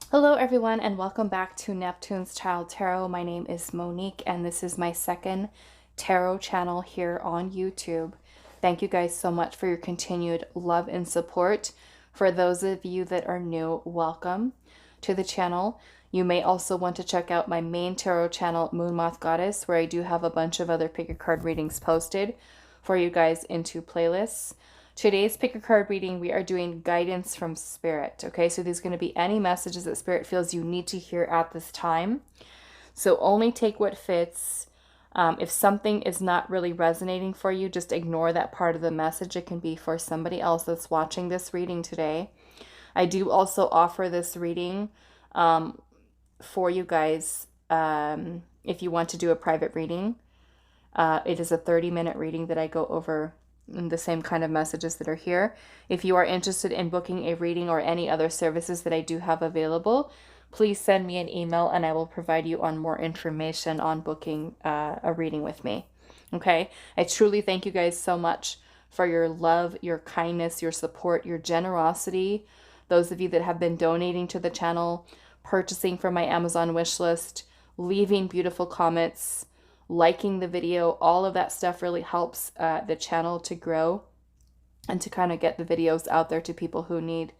Hello everyone and welcome back to Neptune's Child Tarot. My name is Monique and this is my second tarot channel here on YouTube. Thank you guys so much for your continued love and support. For those of you that are new, welcome to the channel. You may also want to check out my main tarot channel, Moon Moth Goddess, where I do have a bunch of other pick a card readings posted for you guys into playlists. Today's pick a card reading, we are doing guidance from Spirit. Okay, so there's going to be any messages that Spirit feels you need to hear at this time. So only take what fits. If something is not really resonating for you, just ignore that part of the message. It can be for somebody else that's watching this reading today. I do also offer this reading for you guys if you want to do a private reading. It is a 30-minute reading that I go over the same kind of messages that are here. If you are interested in booking a reading or any other services that I do have available, please send me an email and I will provide you on more information on booking a reading with me. Okay? I truly thank you guys so much for your love, your kindness, your support, your generosity. Those of you that have been donating to the channel, purchasing from my Amazon wish list, leaving beautiful comments, liking the video, all of that stuff really helps the channel to grow and to kind of get the videos out there to people who need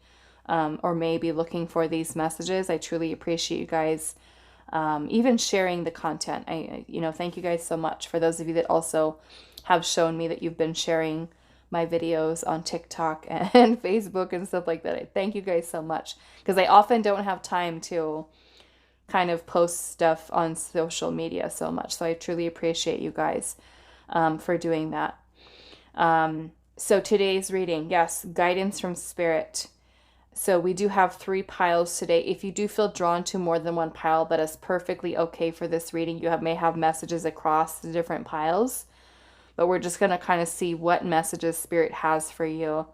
or may be looking for these messages. I truly appreciate you guys even sharing the content. Thank you guys so much. For those of you that also have shown me that you've been sharing my videos on TikTok and Facebook and stuff like that. I thank you guys so much because I often don't have time to kind of post stuff on social media so much. So I truly appreciate you guys for doing that. So today's reading, yes, guidance from Spirit. So we do have 3 piles today. If you do feel drawn to more than one pile, that is perfectly okay for this reading. You may have messages across the different piles, but we're just going to kind of see what messages Spirit has for you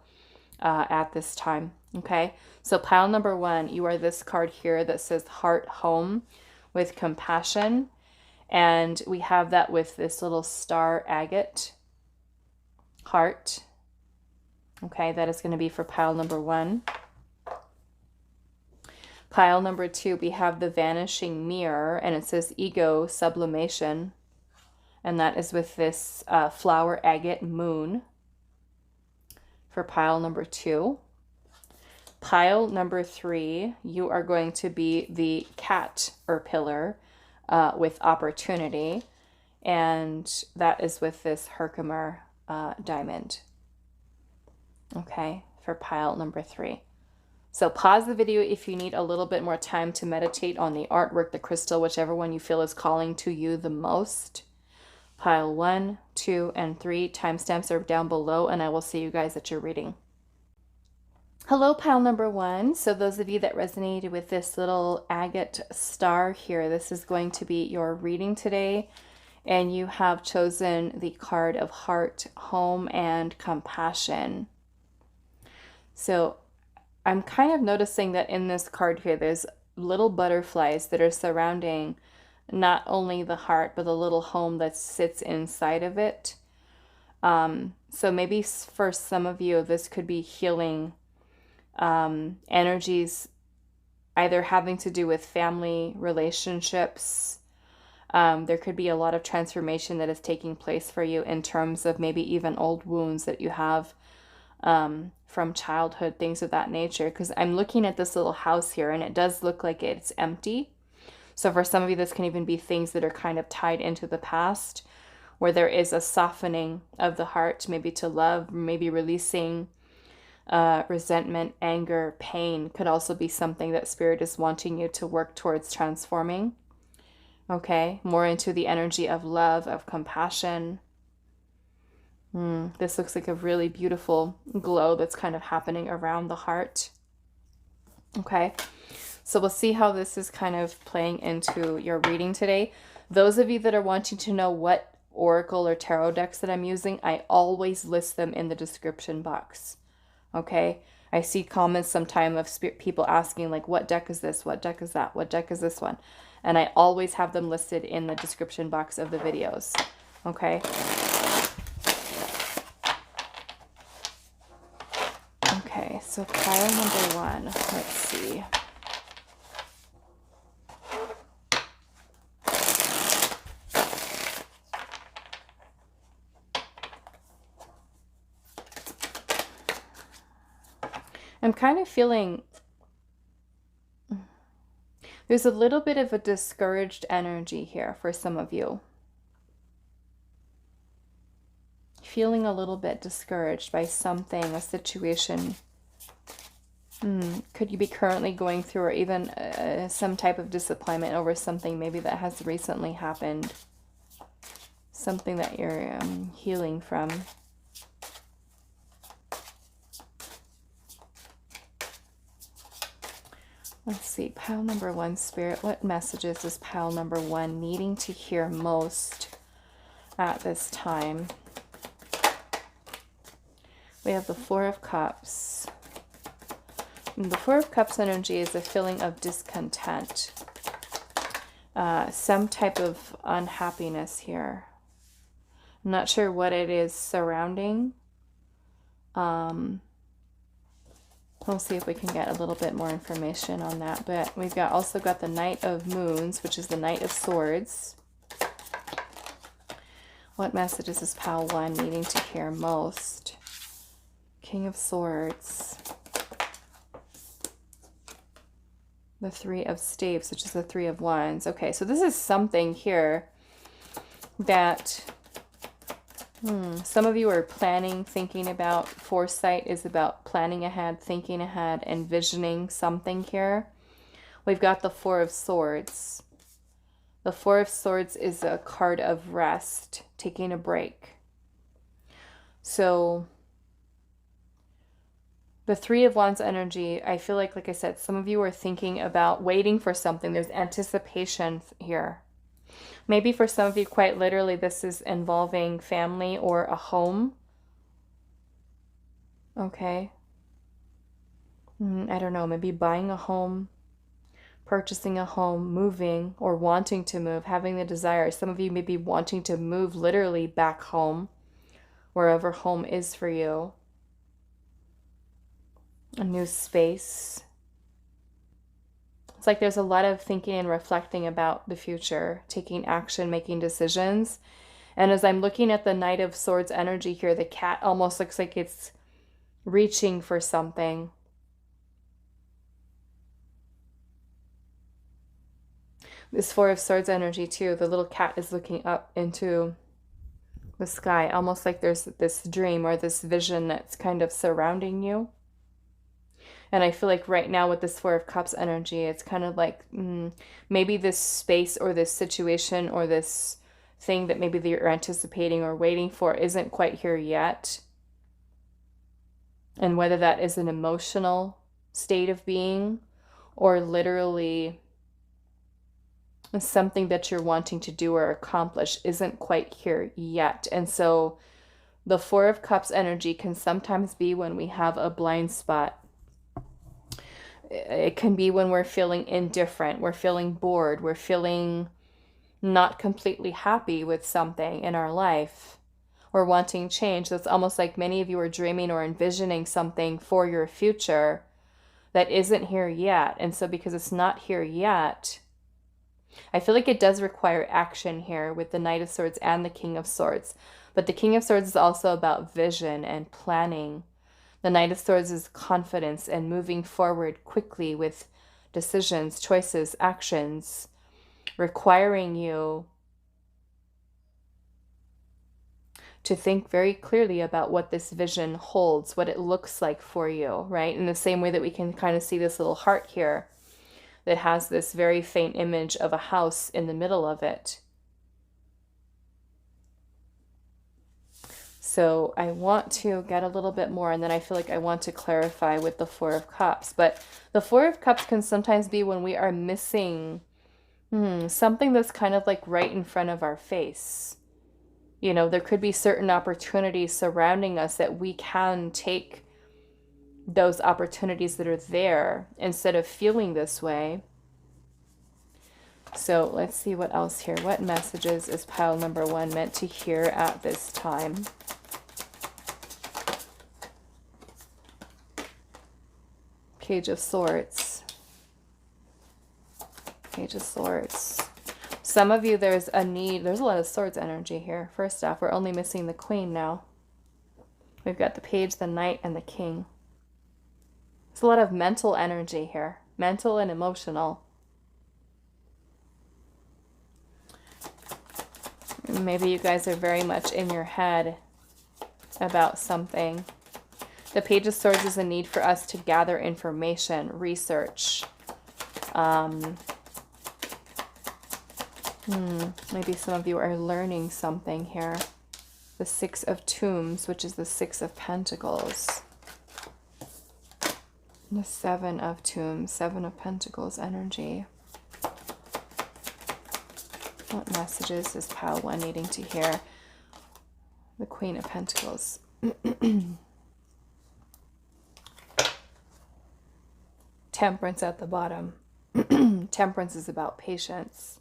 at this time. Okay, so pile number 1, you are this card here that says heart home with compassion. And we have that with this little star agate heart. Okay, that is going to be for pile number 1. Pile number 2, we have the vanishing mirror and it says ego sublimation. And that is with this flower agate moon for pile number 2. Pile number 3, you are going to be the cat or pillar with opportunity. And that is with this HerkimerDiamond. Okay, for pile number 3. So pause the video if you need a little bit more time to meditate on the artwork, the crystal, whichever one you feel is calling to you the most. Pile 1, 2, and 3. Timestamps are down below, and I will see you guys at your reading. Hello, pile number 1. So those of you that resonated with this little agate star here, this is going to be your reading today. And you have chosen the card of heart, home, and compassion. So I'm kind of noticing that in this card here, there's little butterflies that are surrounding not only the heart, but the little home that sits inside of it. So maybe for some of you, this could be healing energies either having to do with family relationships. There could be a lot of transformation that is taking place for you in terms of maybe even old wounds that you have from childhood, things of that nature. Because I'm looking at this little house here and it does look like it's empty. So for some of you, this can even be things that are kind of tied into the past, where there is a softening of the heart, maybe to love, maybe releasing resentment, anger, pain. Could also be something that Spirit is wanting you to work towards transforming. Okay, more into the energy of love, of compassion. This looks like a really beautiful glow that's kind of happening around the heart. Okay, so we'll see how this is kind of playing into your reading today. Those of you that are wanting to know what oracle or tarot decks that I'm using, I always list them in the description box. Okay, I see comments sometime of people asking like, what deck is this? What deck is that? What deck is this one? And I always have them listed in the description box of the videos. Okay. Okay, so pile number 1, let's see. I'm kind of feeling there's a little bit of a discouraged energy here for some of you. Feeling a little bit discouraged by something, a situation. Could you be currently going through, or even some type of disappointment over something maybe that has recently happened? Something that you're healing from. Let's see, pile number 1, Spirit. What messages is pile number 1 needing to hear most at this time? We have the 4 of Cups. And the 4 of Cups energy is a feeling of discontent. Some type of unhappiness here. I'm not sure what it is surrounding. We'll see if we can get a little bit more information on that. But we've also got the Knight of Moons, which is the Knight of Swords. What messages is pile 1 needing to hear most? King of Swords. The 3 of Staves, which is the 3 of Wands. Okay, so this is something here that some of you are planning, thinking about. Foresight is about planning ahead, thinking ahead, envisioning something here. We've got the 4 of Swords. The 4 of Swords is a card of rest, taking a break. So the 3 of Wands energy, I feel like I said, some of you are thinking about waiting for something. There's anticipation here. Maybe for some of you, quite literally, this is involving family or a home. Okay. I don't know, maybe buying a home, purchasing a home, moving, or wanting to move, having the desire. Some of you may be wanting to move literally back home, wherever home is for you. A new space. It's like there's a lot of thinking and reflecting about the future, taking action, making decisions. And as I'm looking at the Knight of Swords energy here, the cat almost looks like it's reaching for something. This 4 of Swords energy too, the little cat is looking up into the sky, almost like there's this dream or this vision that's kind of surrounding you. And I feel like right now with this 4 of Cups energy, it's kind of like maybe this space or this situation or this thing that maybe you're anticipating or waiting for isn't quite here yet. And whether that is an emotional state of being or literally something that you're wanting to do or accomplish isn't quite here yet. And so the 4 of Cups energy can sometimes be when we have a blind spot. It can be when we're feeling indifferent, we're feeling bored, we're feeling not completely happy with something in our life. We're wanting change. That's almost like many of you are dreaming or envisioning something for your future that isn't here yet. And so because it's not here yet, I feel like it does require action here with the Knight of Swords and the King of Swords. But the King of Swords is also about vision and planning. The Knight of Swords is confidence and moving forward quickly with decisions, choices, actions, requiring you to think very clearly about what this vision holds, what it looks like for you, right? In the same way that we can kind of see this little heart here that has this very faint image of a house in the middle of it. So I want to get a little bit more, and then I feel like I want to clarify with the 4 of Cups. But the 4 of Cups can sometimes be when we are missing something that's kind of like right in front of our face. You know, there could be certain opportunities surrounding us that we can take those opportunities that are there instead of feeling this way. So let's see what else here. What messages is pile number 1 meant to hear at this time? Page of Swords. Page of Swords. Some of you, there's a need. There's a lot of Swords energy here. First off, we're only missing the Queen now. We've got the Page, the Knight, and the King. It's a lot of mental energy here, mental and emotional. Maybe you guys are very much in your head about something. The Page of Swords is a need for us to gather information, research. Maybe some of you are learning something here. The Six of Tombs, which is the Six of Pentacles. The Seven of Tombs, Seven of Pentacles energy. What messages is pile one needing to hear? The Queen of Pentacles. Temperance at the bottom. Temperance is about patience.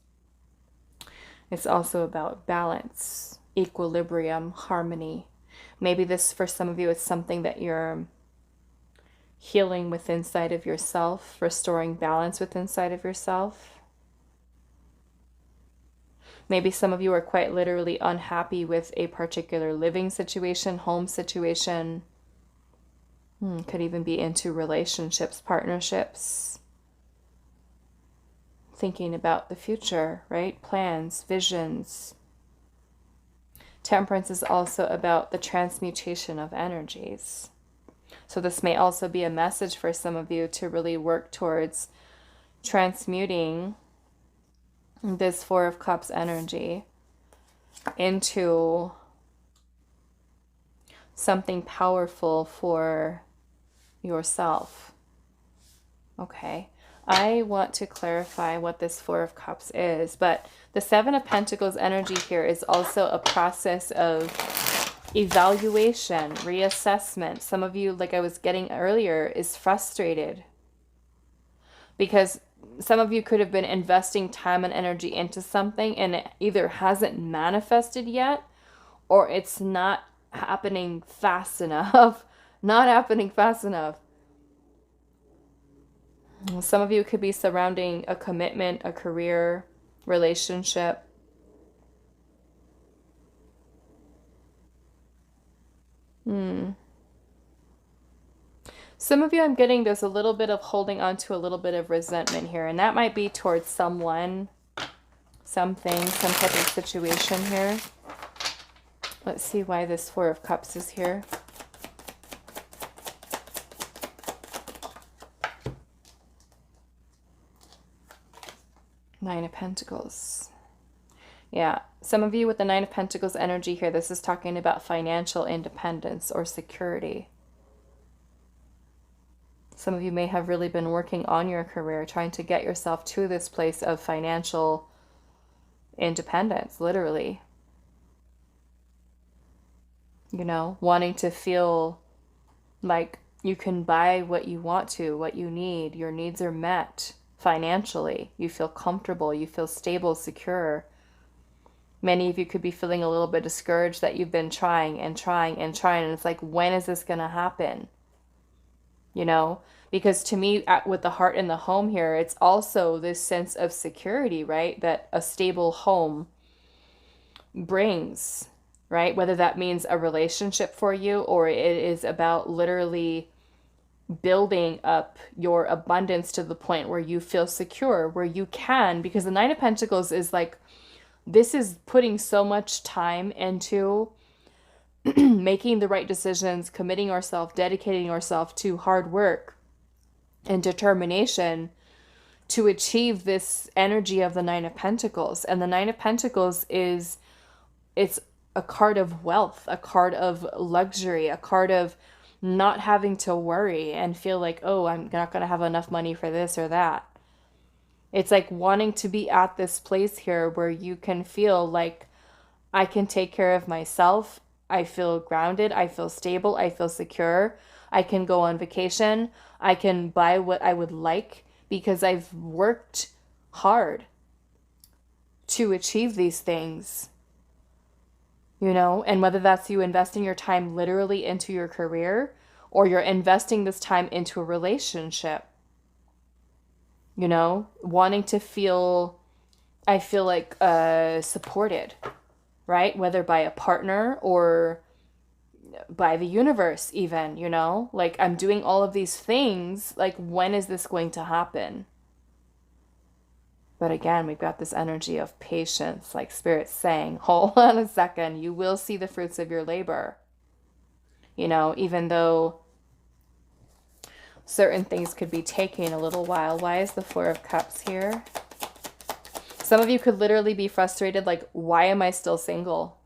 It's also about balance, equilibrium, harmony. Maybe this, for some of you, is something that you're healing within inside of yourself, restoring balance within inside of yourself. Maybe some of you are quite literally unhappy with a particular living situation, home situation. Could even be into relationships, partnerships. Thinking about the future, right? Plans, visions. Temperance is also about the transmutation of energies. So this may also be a message for some of you to really work towards transmuting this Four of Cups energy into something powerful for yourself. Okay. I want to clarify what this Four of Cups is, but the Seven of Pentacles energy here is also a process of evaluation, reassessment. Some of you, like I was getting earlier, is frustrated because some of you could have been investing time and energy into something and it either hasn't manifested yet or it's not happening fast enough. Not happening fast enough. Some of you could be surrounding a commitment, a career, relationship. Some of you, I'm getting there's a little bit of holding on to a little bit of resentment here, and that might be towards someone, something, some type of situation here. Let's see why this Four of Cups is here. Nine of Pentacles. Yeah, some of you with the Nine of Pentacles energy here, this is talking about financial independence or security. Some of you may have really been working on your career, trying to get yourself to this place of financial independence, literally. You know, wanting to feel like you can buy what you want to, what you need. Your needs are met financially. You feel comfortable. You feel stable, secure. Many of you could be feeling a little bit discouraged that you've been trying and trying and trying. And it's like, when is this going to happen? You know, because to me, with the heart in the home here, it's also this sense of security, right? That a stable home brings, right? Whether that means a relationship for you or it is about literally building up your abundance to the point where you feel secure, where you can, because the Nine of Pentacles is like, this is putting so much time into making the right decisions, committing ourselves, dedicating ourselves to hard work and determination to achieve this energy of the Nine of Pentacles. And the Nine of Pentacles is, it's a card of wealth, a card of luxury, a card of not having to worry and feel like, oh, I'm not going to have enough money for this or that. It's like wanting to be at this place here where you can feel like I can take care of myself. I feel grounded. I feel stable. I feel secure. I can go on vacation. I can buy what I would like because I've worked hard to achieve these things. You know, and whether that's you investing your time literally into your career or you're investing this time into a relationship, you know, wanting to feel, I feel like supported, right? Whether by a partner or by the universe even, you know? Like, I'm doing all of these things. Like, when is this going to happen? But again, we've got this energy of patience, like Spirit's saying, hold on a second, you will see the fruits of your labor. You know, even though certain things could be taking a little while. Why is the Four of Cups here? Some of you could literally be frustrated, like, why am I still single?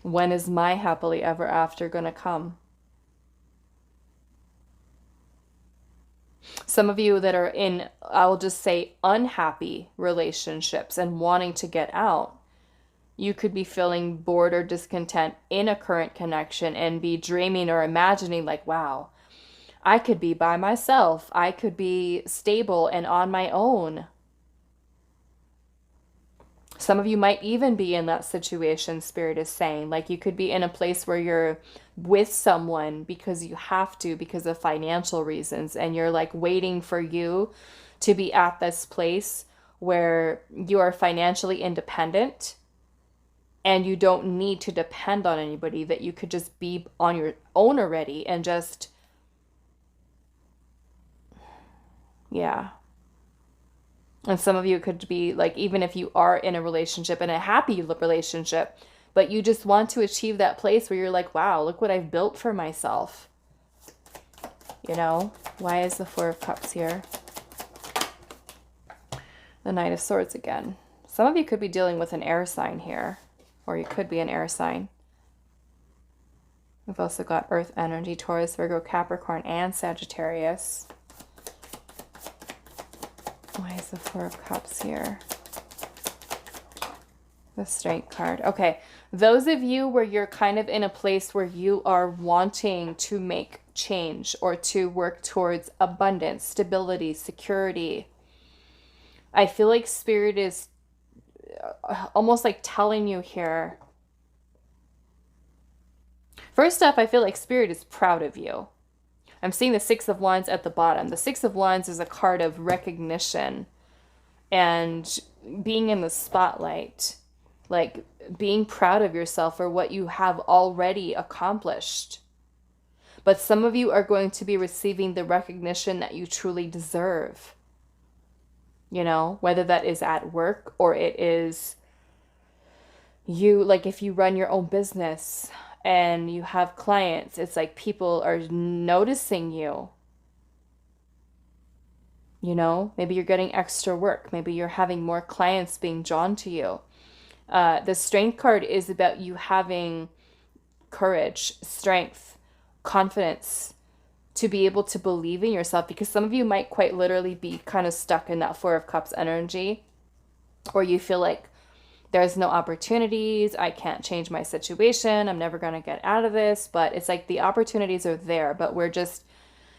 When is my happily ever after gonna come? Some of you that are in, I'll just say, unhappy relationships and wanting to get out, you could be feeling bored or discontent in a current connection and be dreaming or imagining like, wow, I could be by myself. I could be stable and on my own. Some of you might even be in that situation, Spirit is saying. Like, you could be in a place where you're with someone because you have to, because of financial reasons, and you're like waiting for you to be at this place where you are financially independent and you don't need to depend on anybody, that you could just be on your own already and just, yeah. And some of you could be like, even if you are in a relationship, in a happy relationship, but you just want to achieve that place where you're like, wow, look what I've built for myself. You know, why is the Four of Cups here? The Knight of Swords again. Some of you could be dealing with an air sign here, or you could be an air sign. We've also got Earth energy, Taurus, Virgo, Capricorn, and Sagittarius. Why is the Four of Cups here? The Strength card. Okay, those of you where you're kind of in a place where you are wanting to make change or to work towards abundance, stability, security, I feel like Spirit is almost like telling you here. First up, I feel like Spirit is proud of you. I'm seeing the Six of Wands at the bottom. The Six of Wands is a card of recognition and being in the spotlight, like being proud of yourself for what you have already accomplished. But some of you are going to be receiving the recognition that you truly deserve. You know, whether that is at work or it is you, like if you run your own business and you have clients, it's like people are noticing you. You know, maybe you're getting extra work. Maybe you're having more clients being drawn to you. The Strength card is about you having courage, strength, confidence to be able to believe in yourself, because some of you might quite literally be kind of stuck in that Four of Cups energy, or you feel like there's no opportunities, I can't change my situation, I'm never going to get out of this. But it's like the opportunities are there, but we're just,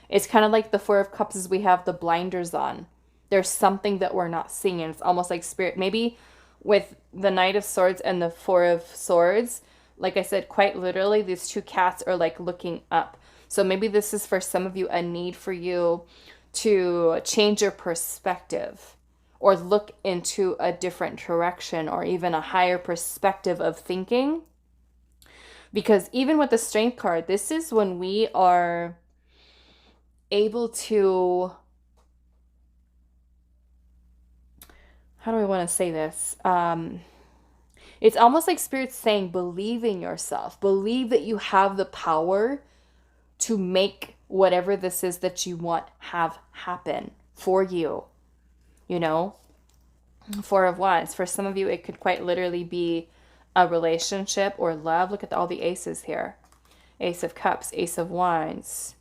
it's kind of like the Four of Cups is we have the blinders on. There's something that we're not seeing, and it's almost like Spirit, maybe with the Knight of Swords and the Four of Swords, like I said, quite literally, these two cats are like looking up. So maybe this is for some of you a need for you to change your perspective, or look into a different direction, or even a higher perspective of thinking. Because even with the Strength card, this is when we are able to, how do I want to say this? It's almost like Spirit's saying, believe in yourself. Believe that you have the power to make whatever this is that you want have happen for you. You know, Four of Wands. For some of you, it could quite literally be a relationship or love. Look at all the aces here. Ace of Cups, Ace of Wands.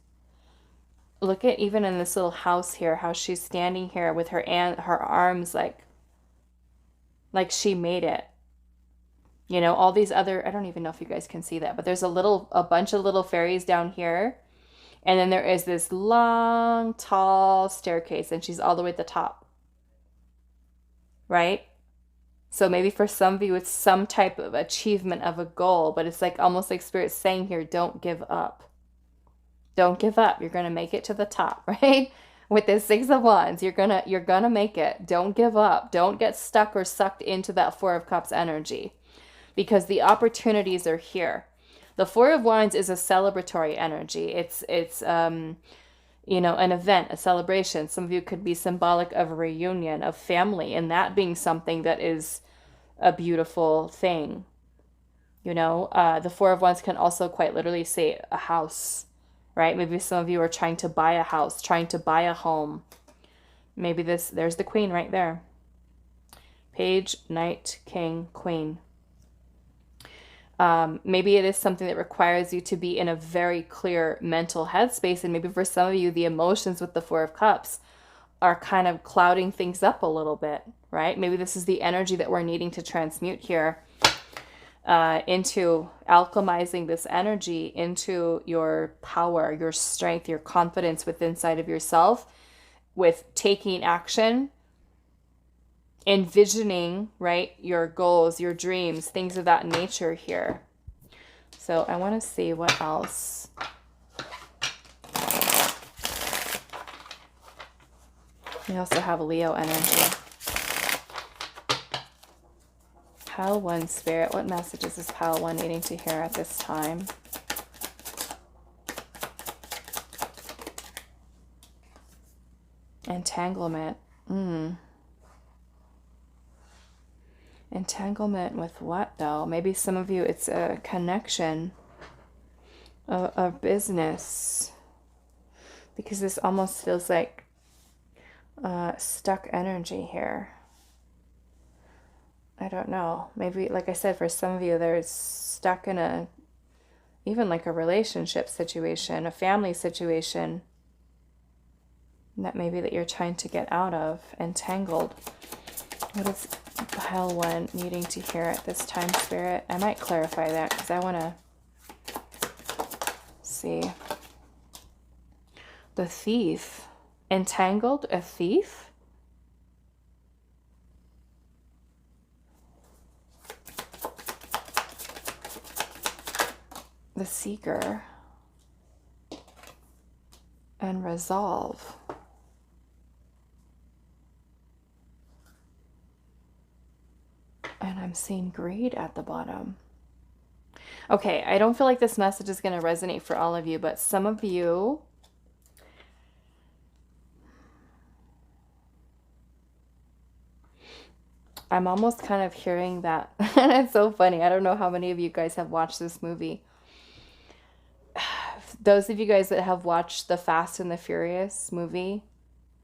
Look at even in this little house here, how she's standing here with her arms like she made it. You know, all these other, I don't even know if you guys can see that, but there's a bunch of little fairies down here. And then there is this long, tall staircase, and she's all the way at the top. Right? So maybe for some of you, it's some type of achievement of a goal, but it's like almost like Spirit's saying here, don't give up. Don't give up. You're going to make it to the top, right? With this Six of Wands, you're going to make it. Don't give up. Don't get stuck or sucked into that Four of Cups energy. because the opportunities are here. The Four of Wands is a celebratory energy. It's you know, an event, a celebration. Some of you could be symbolic of a reunion, of family, and that being something that is a beautiful thing. You know, the Four of Wands can also quite literally say a house, right? Maybe some of you are trying to buy a house, trying to buy a home. Maybe there's the Queen right there. Page, Knight, King, Queen. Maybe it is something that requires you to be in a very clear mental headspace. And maybe for some of you, the emotions with the Four of Cups are kind of clouding things up a little bit, right? Maybe this is the energy that we're needing to transmute here into alchemizing this energy into your power, your strength, your confidence within inside of yourself, with taking action, envisioning, right, your goals, your dreams, things of that nature here. So I want to see what else. We also have Leo energy. Pile 1 Spirit, what messages is Pile 1 needing to hear at this time? Entanglement. Entanglement with what, though? Maybe some of you, it's a connection, a business, because this almost feels like stuck energy here. I don't know. Maybe, like I said, for some of you, there's stuck in even like a relationship situation, a family situation, that maybe that you're trying to get out of, entangled. What is Pile 1 needing to hear at this time, Spirit? I might clarify that because I want to see. The Thief. Entangled? A thief? The Seeker. And Resolve. And I'm seeing Greed at the bottom. Okay, I don't feel like this message is going to resonate for all of you, but some of you, I'm almost kind of hearing that. And it's so funny. I don't know how many of you guys have watched this movie. Those of you guys that have watched the Fast and the Furious movie,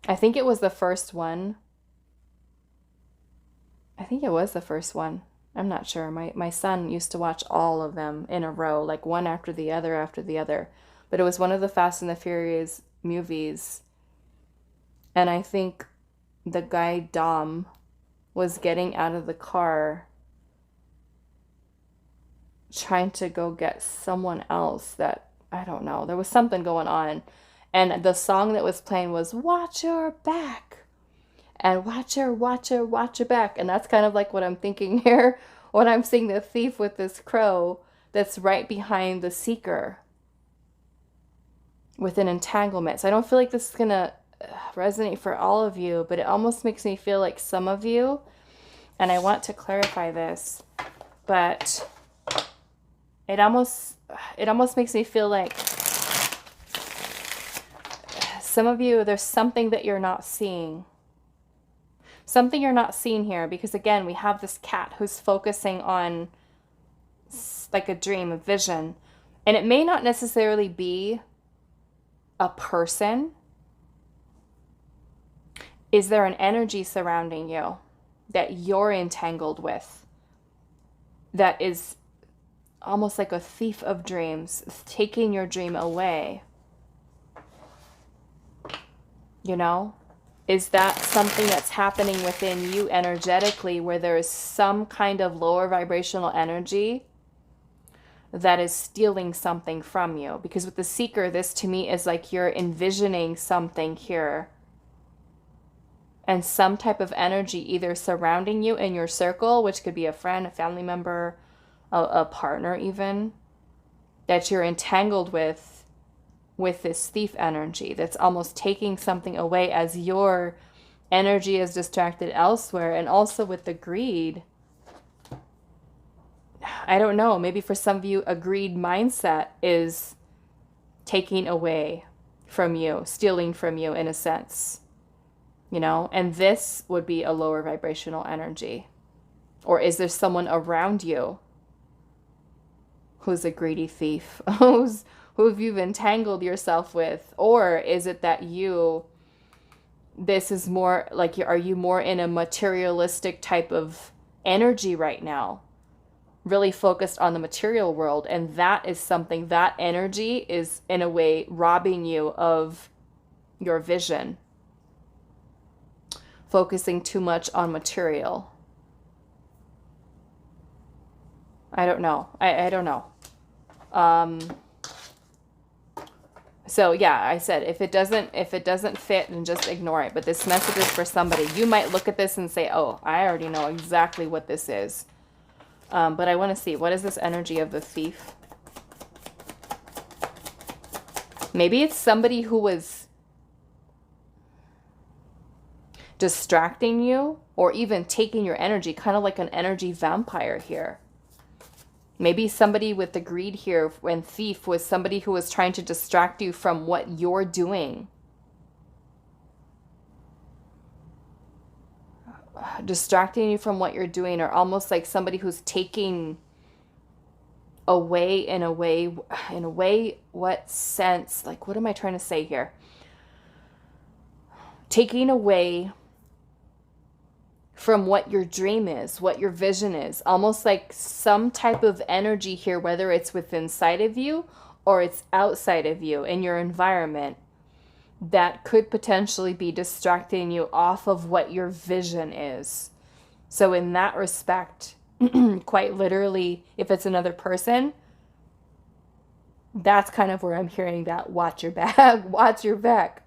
I think it was the first one. I think it was the first one. I'm not sure. My son used to watch all of them in a row, like one after the other after the other. But it was one of the Fast and the Furious movies. And I think the guy Dom was getting out of the car trying to go get someone else that, I don't know. There was something going on. And the song that was playing was Watch Your Back. And watch your back. And that's kind of like what I'm thinking here when I'm seeing the Thief with this crow that's right behind the Seeker with an entanglement. So I don't feel like this is going to resonate for all of you, but it almost makes me feel like some of you, and I want to clarify this, but it almost makes me feel like some of you, there's something that you're not seeing. Something you're not seeing here, because again, we have this cat who's focusing on like a dream, a vision. And it may not necessarily be a person. Is there an energy surrounding you that you're entangled with that is almost like a thief of dreams, taking your dream away? You know? Is that something that's happening within you energetically, where there is some kind of lower vibrational energy that is stealing something from you? Because with the Seeker, this to me is like you're envisioning something here. And some type of energy either surrounding you in your circle, which could be a friend, a family member, a partner even, that you're entangled with this thief energy that's almost taking something away as your energy is distracted elsewhere. And also with the Greed, I don't know, maybe for some of you, a greed mindset is taking away from you, stealing from you in a sense, you know, and this would be a lower vibrational energy. Or is there someone around you who's a greedy thief, who you've entangled yourself with? Or is it that this is more like, are you more in a materialistic type of energy right now? Really focused on the material world, and that is something, that energy is in a way robbing you of your vision. Focusing too much on material. I don't know. I don't know. So yeah, I said, if it doesn't fit, then just ignore it. But this message is for somebody. You might look at this and say, oh, I already know exactly what this is. But I want to see, what is this energy of the thief? Maybe it's somebody who was distracting you or even taking your energy, kind of like an energy vampire here. Maybe somebody with the greed here and thief was somebody who was trying to distract you from what you're doing. Distracting you from what you're doing, or almost like somebody who's taking away in a way, what sense? Like, what am I trying to say here? Taking away from what your dream is, what your vision is, almost like some type of energy here, whether it's within inside of you or it's outside of you in your environment, that could potentially be distracting you off of what your vision is. So in that respect, quite literally, if it's another person, that's kind of where I'm hearing that watch your back, watch your back.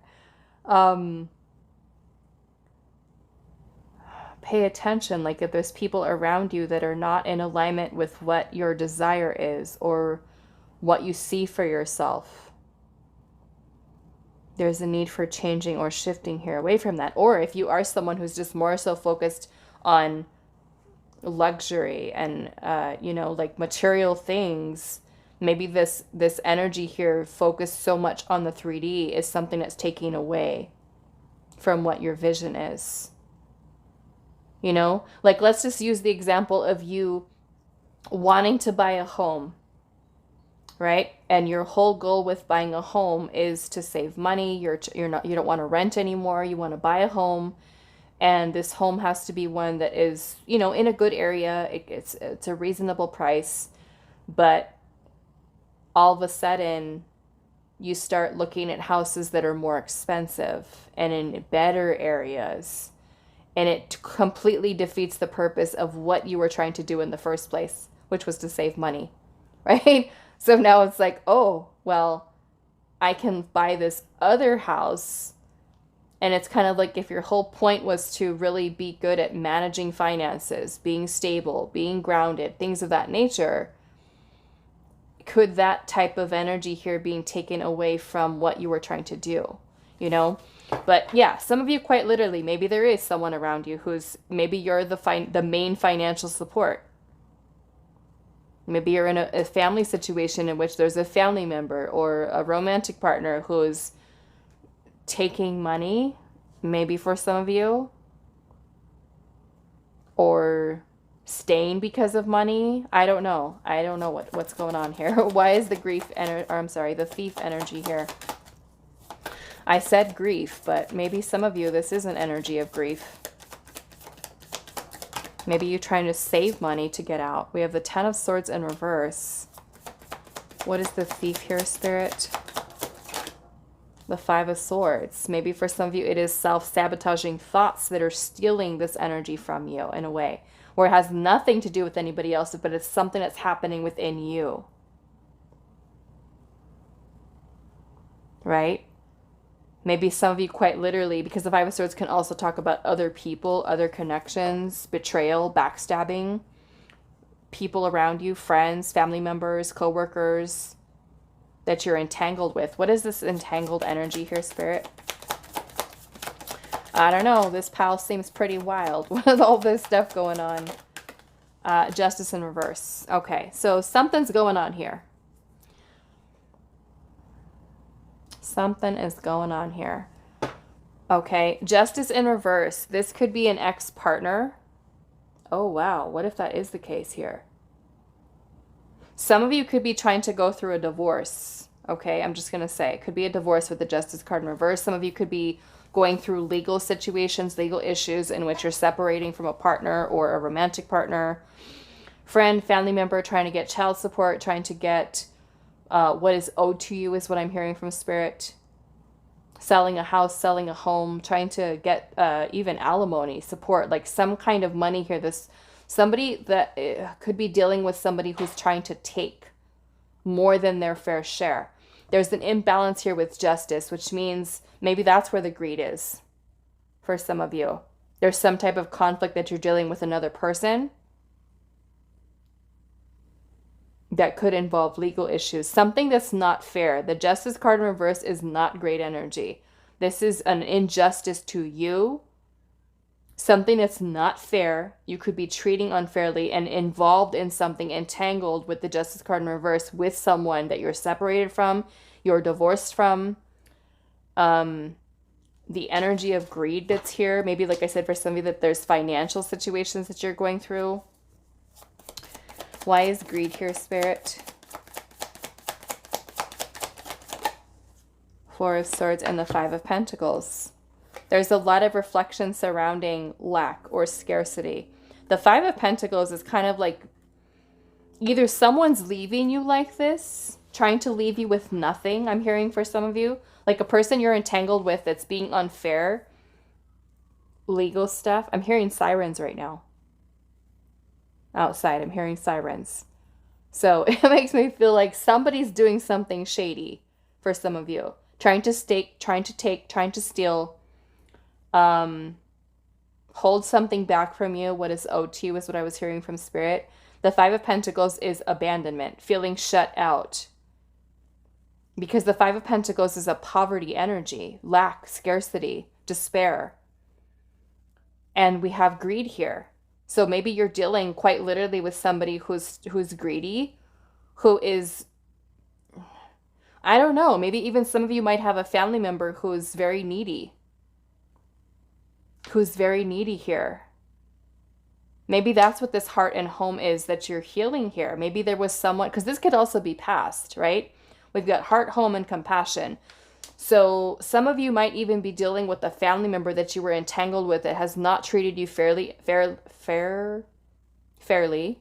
Pay attention, like if there's people around you that are not in alignment with what your desire is or what you see for yourself. There's a need for changing or shifting here away from that. Or if you are someone who's just more so focused on luxury and, like material things, maybe this energy here focused so much on the 3D is something that's taking away from what your vision is. You know, like let's just use the example of you wanting to buy a home, right? And your whole goal with buying a home is to save money. You don't want to rent anymore. You want to buy a home, and this home has to be one that is, in a good area. It's a reasonable price, but all of a sudden you start looking at houses that are more expensive and in better areas. And it completely defeats the purpose of what you were trying to do in the first place, which was to save money, right? So now it's like, oh, well, I can buy this other house. And it's kind of like if your whole point was to really be good at managing finances, being stable, being grounded, things of that nature, could that type of energy here being taken away from what you were trying to do, But yeah, some of you quite literally, maybe there is someone around you maybe you're the main financial support. Maybe you're in a family situation in which there's a family member or a romantic partner who's taking money, maybe for some of you, or staying because of money. I don't know. I don't know what's going on here. Why is the the thief energy here? I said grief, but maybe some of you, this is an energy of grief. Maybe you're trying to save money to get out. We have the 10 of Swords in reverse. What is the thief here, Spirit? The 5 of Swords. Maybe for some of you, it is self-sabotaging thoughts that are stealing this energy from you in a way, where it has nothing to do with anybody else, but it's something that's happening within you. Right? Maybe some of you quite literally, because the 5 of Swords can also talk about other people, other connections, betrayal, backstabbing, people around you, friends, family members, co-workers that you're entangled with. What is this entangled energy here, Spirit? I don't know. This pile seems pretty wild with all this stuff going on. Justice in reverse. Okay, so something's going on here. Something is going on here. Okay, Justice in reverse. This could be an ex-partner. Oh, wow. What if that is the case here? Some of you could be trying to go through a divorce. Okay, I'm just going to say it could be a divorce with the Justice card in reverse. Some of you could be going through legal situations, legal issues in which you're separating from a partner or a romantic partner, friend, family member, trying to get child support, trying to get what is owed to you is what I'm hearing from Spirit. Selling a house, selling a home, trying to get even alimony support, like some kind of money here. Somebody that could be dealing with somebody who's trying to take more than their fair share. There's an imbalance here with justice, which means maybe that's where the greed is for some of you. There's some type of conflict that you're dealing with another person that could involve legal issues. Something that's not fair. The Justice card in reverse is not great energy. This is an injustice to you. Something that's not fair. You could be treating unfairly and involved in something, entangled with the Justice card in reverse with someone that you're separated from, you're divorced from. The energy of greed that's here. Maybe, like I said, for some of you that there's financial situations that you're going through. Why is greed here, Spirit? Four of Swords and the Five of Pentacles. There's a lot of reflection surrounding lack or scarcity. The Five of Pentacles is kind of like either someone's leaving you like this, trying to leave you with nothing, I'm hearing for some of you. Like a person you're entangled with that's being unfair. Legal stuff. I'm hearing sirens right now. Outside, I'm hearing sirens. So it makes me feel like somebody's doing something shady for some of you. Trying to stake, trying to take, trying to steal. Hold something back from you. What is owed to you is what I was hearing from Spirit. The Five of Pentacles is abandonment, feeling shut out. Because the Five of Pentacles is a poverty energy, lack, scarcity, despair. And we have greed here. So maybe you're dealing quite literally with somebody who's greedy, who is, I don't know, maybe even some of you might have a family member who's very needy. Who's very needy here. Maybe that's what this heart and home is that you're healing here. Maybe there was someone, because this could also be past, right? We've got heart, home, and compassion. So some of you might even be dealing with a family member that you were entangled with that has not treated you fairly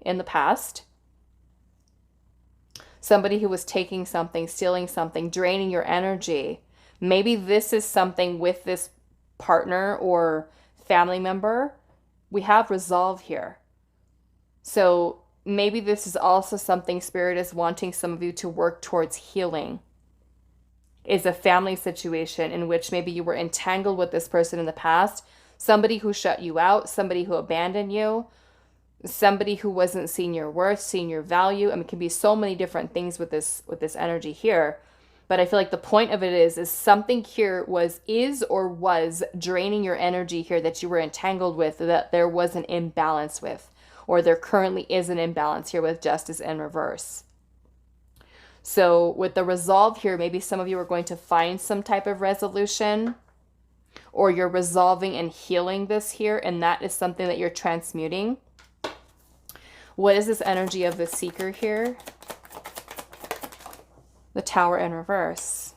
in the past. Somebody who was taking something, stealing something, draining your energy. Maybe this is something with this partner or family member. We have resolve here. So maybe this is also something Spirit is wanting some of you to work towards healing. Is a family situation in which maybe you were entangled with this person in the past, somebody who shut you out, somebody who abandoned you, somebody who wasn't seeing your worth, seeing your value. I mean, it can be so many different things with this energy here. But I feel like the point of it is something here was draining your energy here that you were entangled with, that there was an imbalance with, or there currently is an imbalance here with Justice in reverse. So with the resolve here, maybe some of you are going to find some type of resolution, or you're resolving and healing this here, and that is something that you're transmuting. What is this energy of the Seeker here? The Tower in reverse.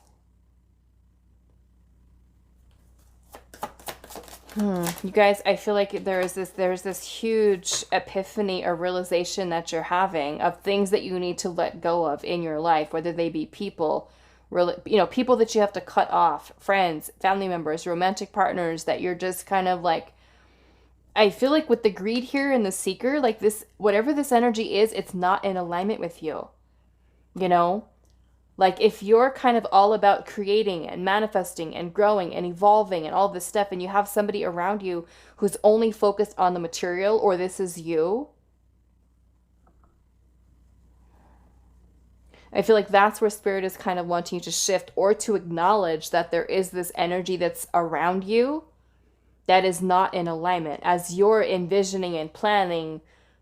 You guys, I feel like there's this huge epiphany or realization that you're having of things that you need to let go of in your life, whether they be people, people that you have to cut off, friends, family members, romantic partners, that you're just kind of like, I feel like with the greed here and the Seeker, like this, whatever this energy is, it's not in alignment with you, Like if you're kind of all about creating and manifesting and growing and evolving and all this stuff, and you have somebody around you who's only focused on the material, or this is you, I feel like that's where Spirit is kind of wanting you to shift, or to acknowledge that there is this energy that's around you that is not in alignment. As you're envisioning and planning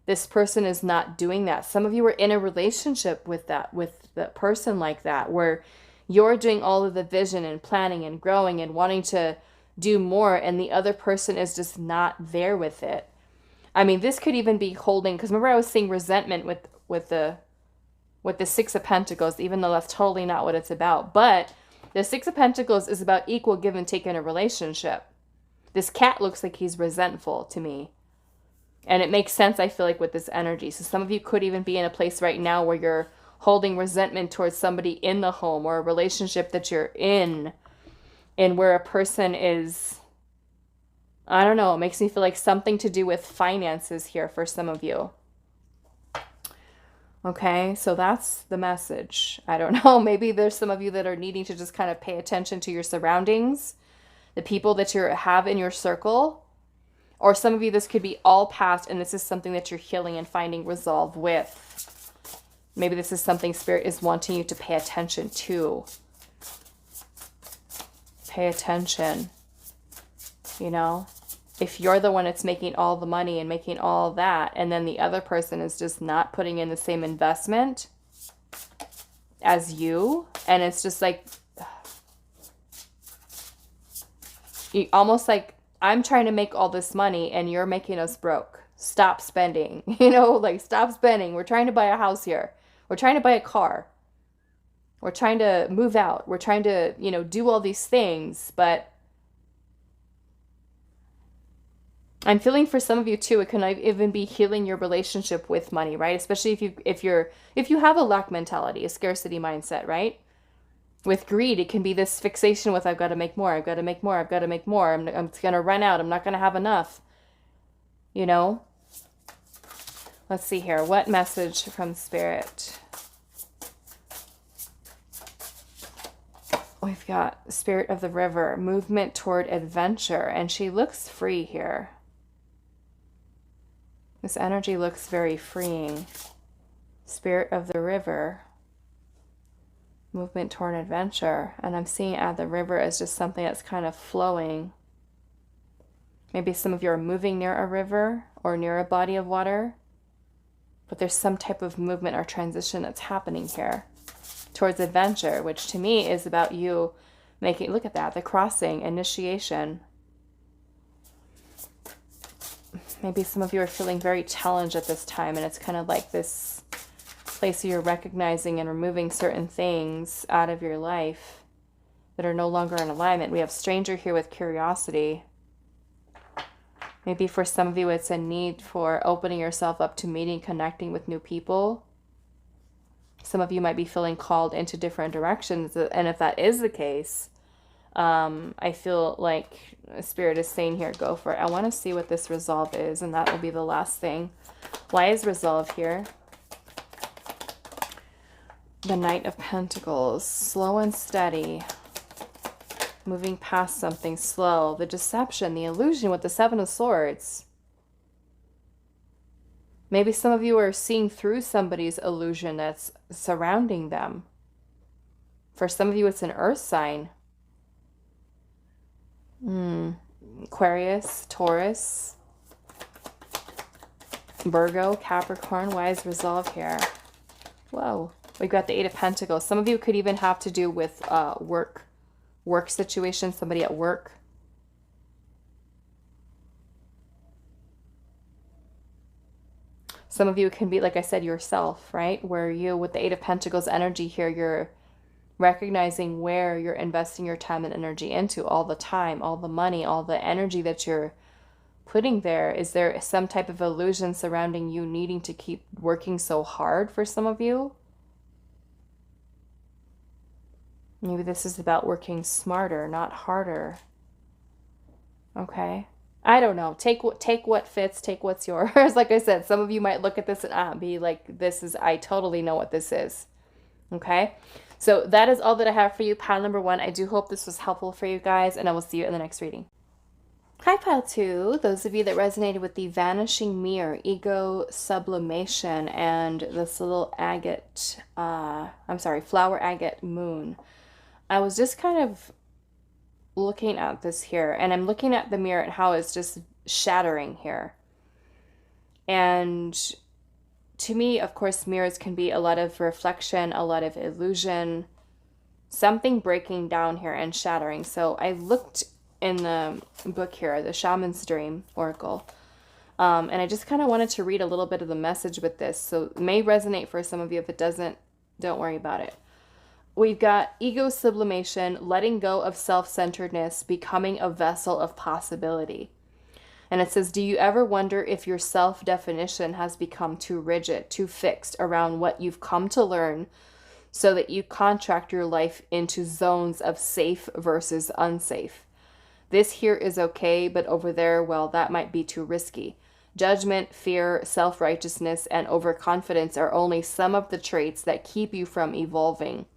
this person is not doing that. Some of you are in a relationship with the person like that, where you're doing all of the vision and planning and growing and wanting to do more, and the other person is just not there with it. I mean, this could even be holding, because remember I was seeing resentment with the Six of Pentacles, even though that's totally not what it's about. But the Six of Pentacles is about equal give and take in a relationship. This cat looks like he's resentful to me. And it makes sense, I feel like, with this energy. So some of you could even be in a place right now where you're holding resentment towards somebody in the home, or a relationship that you're in, and where a person is, I don't know, it makes me feel like something to do with finances here for some of you. Okay, so that's the message. I don't know, maybe there's some of you that are needing to just kind of pay attention to your surroundings, the people that you have in your circle. Or some of you, this could be all past, and this is something that you're healing and finding resolve with. Maybe this is something Spirit is wanting you to pay attention to. Pay attention. You know? If you're the one that's making all the money and making all that, and then the other person is just not putting in the same investment as you, and it's just like, you almost like, I'm trying to make all this money and you're making us broke. Stop spending. You know, like, stop spending. We're trying to buy a house here. We're trying to buy a car. We're trying to move out. We're trying to, you know, do all these things. But I'm feeling for some of you too, it can even be healing your relationship with money, right? Especially if you have a lack mentality, a scarcity mindset, right? With greed, it can be this fixation with, I've got to make more, I've got to make more, I've got to make more. I'm going to run out. I'm not going to have enough. You know? Let's see here. What message from Spirit? We've got Spirit of the River, movement toward adventure. And she looks free here. This energy looks very freeing. Spirit of the River. Movement toward adventure. And I'm seeing at the river as just something that's kind of flowing. Maybe some of you are moving near a river or near a body of water. But there's some type of movement or transition that's happening here towards adventure, which to me is about you making, look at that, the crossing, initiation. Maybe some of you are feeling very challenged at this time, and it's kind of like this place where you're recognizing and removing certain things out of your life that are no longer in alignment. We have stranger here with curiosity. Maybe for some of you, it's a need for opening yourself up to meeting, connecting with new people. Some of you might be feeling called into different directions. And if that is the case, I feel like Spirit is saying here, go for it. I want to see what this resolve is, and that will be the last thing. Why is resolve here? The Knight of Pentacles, slow and steady, moving past something slow, the deception, the illusion with the Seven of Swords. Maybe some of you are seeing through somebody's illusion that's surrounding them. For some of you, it's an earth sign. Aquarius, Taurus, Virgo, Capricorn. Why is resolve here? Whoa. We've got the Eight of Pentacles. Some of you could even have to do with work situation, somebody at work. Some of you can be, like I said, yourself, right? Where you, with the Eight of Pentacles energy here, you're recognizing where you're investing your time and energy into all the time, all the money, all the energy that you're putting there. Is there some type of illusion surrounding you needing to keep working so hard for some of you? Maybe this is about working smarter, not harder. Okay. I don't know. Take what fits, take what's yours. Like I said, some of you might look at this and be like, I totally know what this is. Okay. So that is all that I have for you, pile number 1. I do hope this was helpful for you guys, and I will see you in the next reading. Hi, pile 2. Those of you that resonated with the Vanishing Mirror, Ego Sublimation, and this little agate, flower agate moon. I was just kind of looking at this here, and I'm looking at the mirror and how it's just shattering here. And to me, of course, mirrors can be a lot of reflection, a lot of illusion, something breaking down here and shattering. So I looked in the book here, the Shaman's Dream Oracle, and I just kind of wanted to read a little bit of the message with this. So it may resonate for some of you. If it doesn't, don't worry about it. We've got ego sublimation, letting go of self-centeredness, becoming a vessel of possibility. And it says, do you ever wonder if your self-definition has become too rigid, too fixed around what you've come to learn, so that you contract your life into zones of safe versus unsafe? This here is okay, but over there, well, that might be too risky. Judgment, fear, self-righteousness, and overconfidence are only some of the traits that keep you from evolving.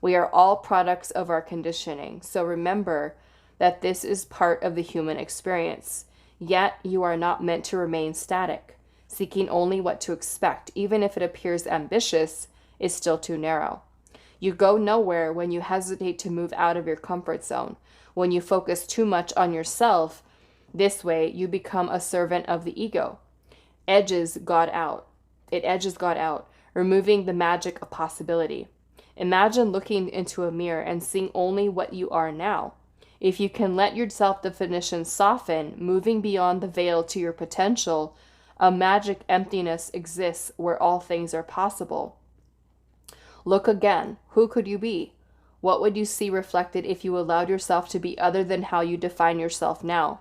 We are all products of our conditioning, so remember that this is part of the human experience. Yet you are not meant to remain static. Seeking only what to expect, even if it appears ambitious, is still too narrow. You go nowhere when you hesitate to move out of your comfort zone. When you focus too much on yourself, this way you become a servant of the ego. It edges God out, removing the magic of possibility. Imagine looking into a mirror and seeing only what you are now. If you can let your self-definition soften, moving beyond the veil to your potential, a magic emptiness exists where all things are possible. Look again. Who could you be? What would you see reflected if you allowed yourself to be other than how you define yourself now?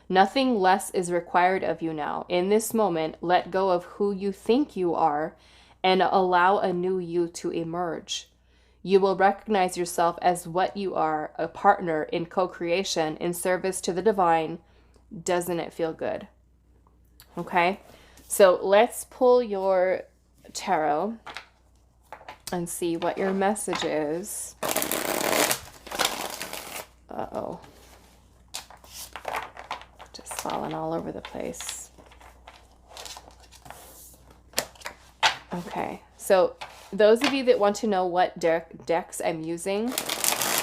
Nothing less is required of you now. In this moment, let go of who you think you are and allow a new you to emerge. You will recognize yourself as what you are, a partner in co-creation, in service to the divine. Doesn't it feel good? Okay, so let's pull your tarot and see what your message is. Uh-oh. Just falling all over the place. Okay, so those of you that want to know what decks I'm using,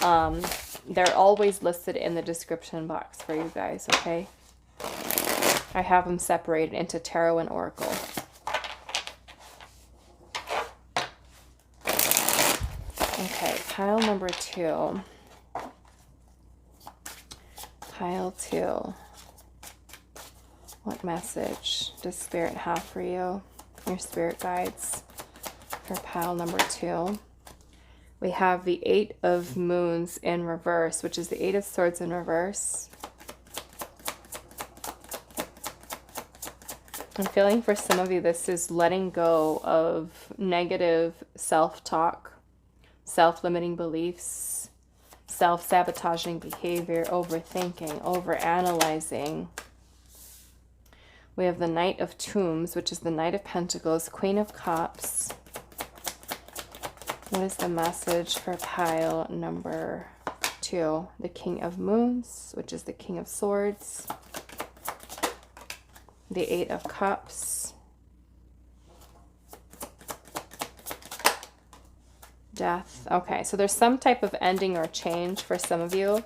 they're always listed in the description box for you guys, okay? I have them separated into tarot and oracle. Okay, pile number 2. Pile 2. What message does Spirit have for you? Your spirit guides for pile number 2. We have the 8 of Moons in reverse, which is the 8 of Swords in reverse. I'm feeling for some of you this is letting go of negative self-talk, self-limiting beliefs, self-sabotaging behavior, overthinking, overanalyzing. We have the Knight of Tombs, which is the Knight of Pentacles, Queen of Cups. What is the message for pile number 2? The King of Moons, which is the King of Swords. The 8 of Cups. Death. Okay, so there's some type of ending or change for some of you.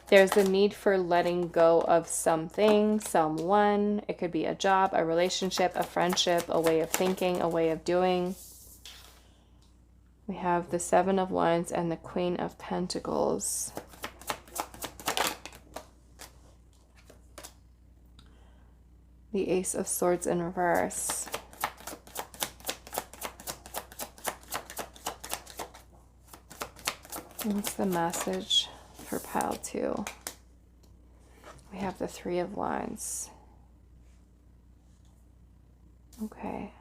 There's the need for letting go of something, someone. It could be a job, a relationship, a friendship, a way of thinking, a way of doing. We have the 7 of Wands and the Queen of Pentacles. The Ace of Swords in reverse. What's the message for pile 2? We have the 3 of Wands. Okay.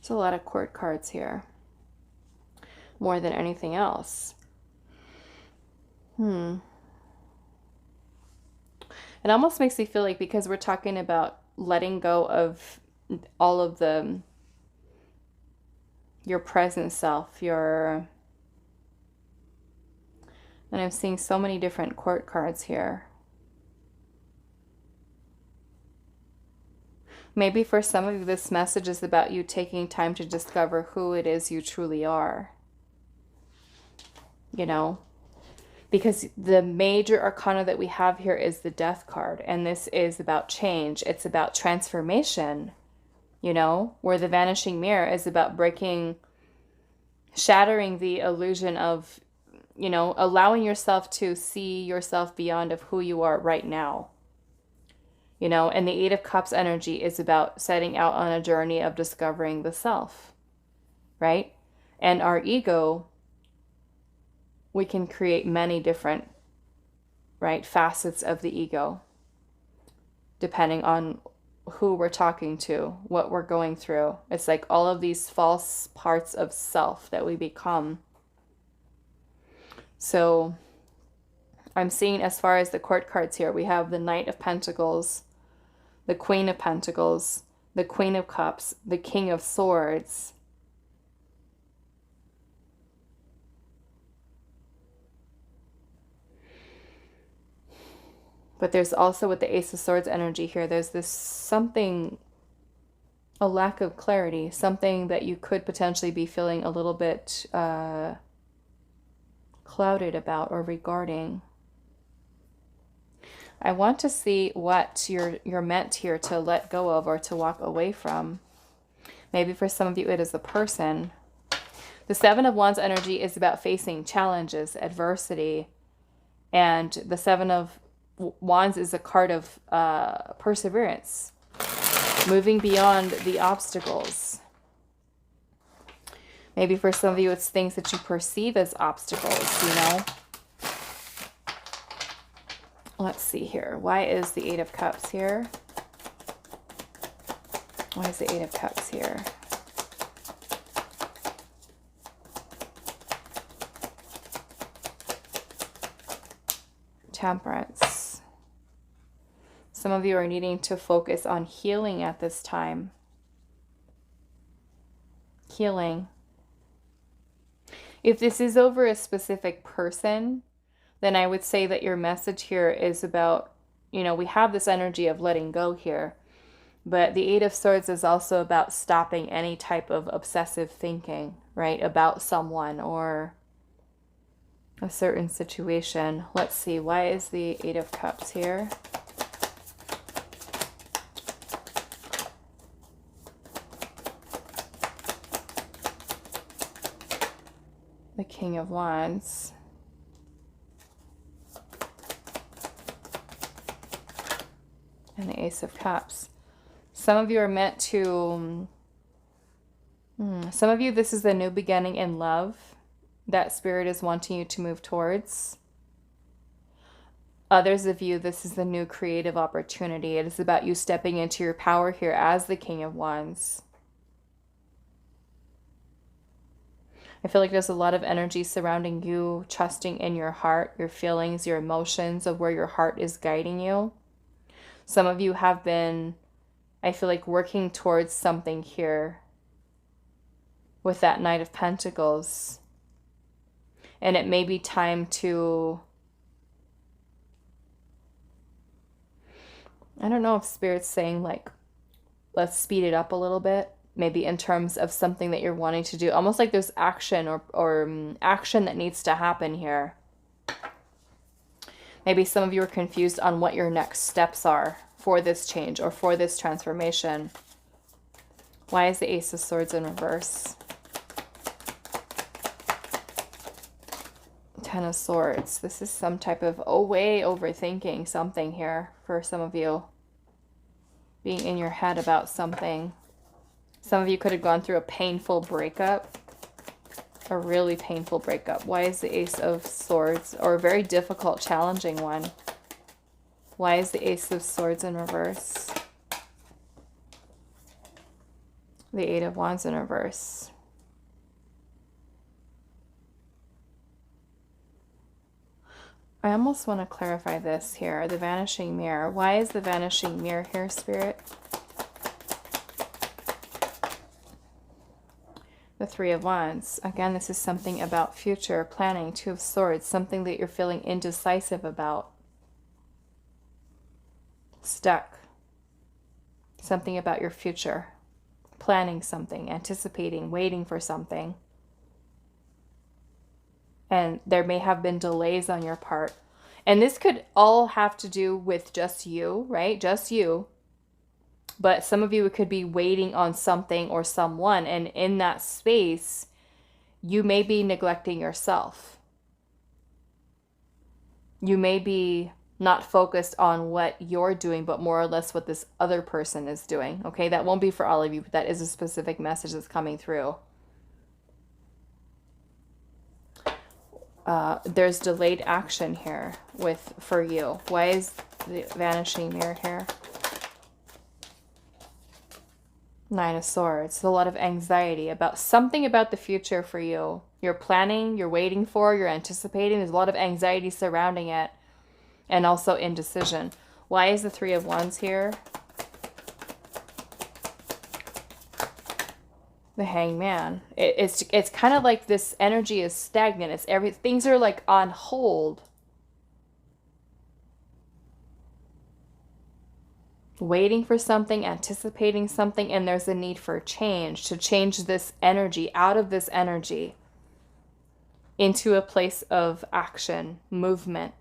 There's a lot of court cards here. More than anything else. It almost makes me feel like, because we're talking about letting go of all of your present self, and I'm seeing so many different court cards here. Maybe for some of you, this message is about you taking time to discover who it is you truly are. You know? because the major arcana that we have here is the Death card, and this is about change. It's about transformation, you know, where the Vanishing Mirror is about breaking, shattering the illusion of, you know, allowing yourself to see yourself beyond of who you are right now. You know, and the Eight of Cups energy is about setting out on a journey of discovering the self, right? And our ego, we can create many different, right, facets of the ego, depending on who we're talking to, what we're going through. It's like all of these false parts of self that we become. So I'm seeing, as far as the court cards here, we have the Knight of Pentacles, the Queen of Pentacles, the Queen of Cups, the King of Swords. But there's also, with the Ace of Swords energy here, there's this something, a lack of clarity, something that you could potentially be feeling a little bit clouded about or regarding. I want to see what you're meant here to let go of or to walk away from. Maybe for some of you it is a person. The Seven of Wands energy is about facing challenges, adversity, and the Seven of Wands is a card of perseverance, moving beyond the obstacles. Maybe for some of you it's things that you perceive as obstacles, you know. Let's see here. Why is the Eight of Cups here? Why is the Eight of Cups here? Temperance. Some of you are needing to focus on healing at this time. Healing. If this is over a specific person, then I would say that your message here is about, you know, we have this energy of letting go here, but the Eight of Swords is also about stopping any type of obsessive thinking, right, about someone or a certain situation. Let's see, why is the Eight of Cups here? The King of Wands. And the Ace of Cups. Some of you are meant to, some of you, this is the new beginning in love that Spirit is wanting you to move towards. Others of you, this is the new creative opportunity. It is about you stepping into your power here as the King of Wands. I feel like there's a lot of energy surrounding you, trusting in your heart, your feelings, your emotions, of where your heart is guiding you. Some of you have been, I feel like, working towards something here with that Knight of Pentacles. And it may be time to, I don't know if Spirit's saying, like, let's speed it up a little bit. Maybe in terms of something that you're wanting to do. Almost like there's action or action that needs to happen here. Maybe some of you are confused on what your next steps are for this change or for this transformation. Why is the Ace of Swords in reverse? Ten of Swords. This is some type of way overthinking something here for some of you. Being in your head about something. Some of you could have gone through a painful breakup. A really painful breakup. Why is the Ace of Swords? Or a very difficult, challenging one. Why is the Ace of Swords in reverse? The Eight of Wands in reverse. I almost want to clarify this here. The Vanishing Mirror. Why is the Vanishing Mirror here, Spirit? The Three of Wands. Again, this is something about future planning. Two of Swords. Something that you're feeling indecisive about. Stuck. Something about your future. Planning something. Anticipating. Waiting for something. And there may have been delays on your part. And this could all have to do with just you, right? Just you. But some of you, it could be waiting on something or someone. And in that space, you may be neglecting yourself. You may be not focused on what you're doing, but more or less what this other person is doing. Okay, that won't be for all of you, but that is a specific message that's coming through. There's delayed action here for you. Why is the vanishing mirror here? Nine of Swords. A lot of anxiety about something about the future for you. You're planning, you're waiting for, you're anticipating. There's a lot of anxiety surrounding it. And also indecision. Why is the Three of Wands here? The Hangman. It's kind of like this energy is stagnant. Things are like on hold. Waiting for something, anticipating something, and there's a need for change, to change this energy, out of this energy into a place of action, movement.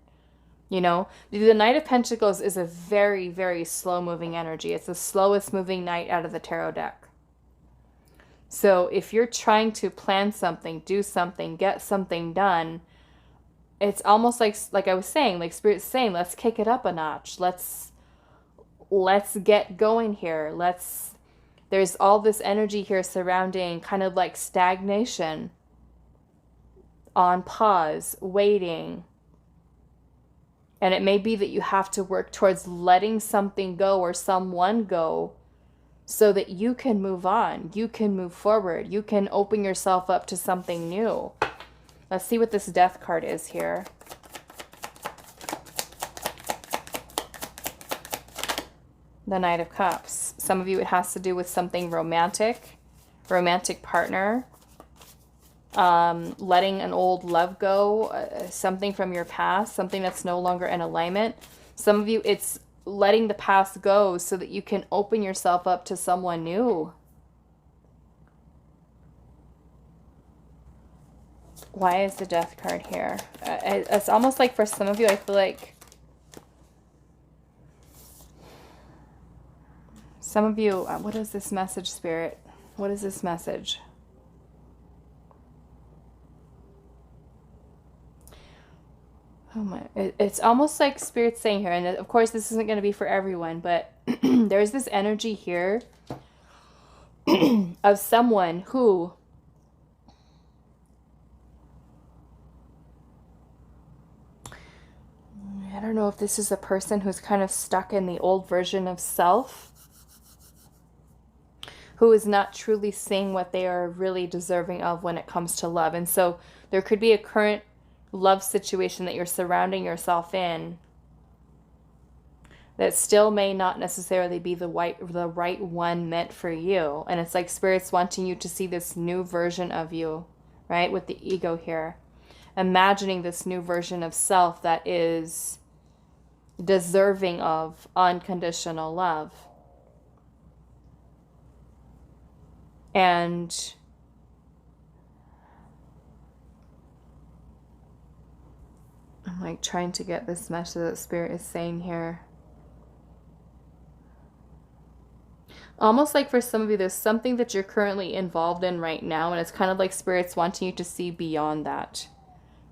You know, the Knight of Pentacles is a very, very slow moving energy. It's the slowest moving knight out of the tarot deck. So if you're trying to plan something, do something, get something done, it's almost like I was saying, like Spirit's saying, let's kick it up a notch. Let's get going here. There's all this energy here surrounding kind of like stagnation, on pause, waiting. And it may be that you have to work towards letting something go or someone go so that you can move on. You can move forward. You can open yourself up to something new. Let's see what this Death card is here. The Knight of Cups. Some of you, it has to do with something romantic partner. Letting an old love go, something from your past, something that's no longer in alignment. Some of you, it's letting the past go so that you can open yourself up to someone new. Why is the Death card here? It's almost like for some of you, I feel like some of you, what is this message, Spirit? What is this message? Oh my, it's almost like Spirit's saying here, and of course this isn't going to be for everyone, but there's this energy here of someone who I don't know if this is a person who's kind of stuck in the old version of self, who is not truly seeing what they are really deserving of when it comes to love. And so there could be a current love situation that you're surrounding yourself in that still may not necessarily be the right one meant for you. And it's like Spirit's wanting you to see this new version of you, right? With the ego here. Imagining this new version of self that is deserving of unconditional love. And I'm like trying to get this message that Spirit is saying here. Almost like for some of you, there's something that you're currently involved in right now, and it's kind of like Spirit's wanting you to see beyond that.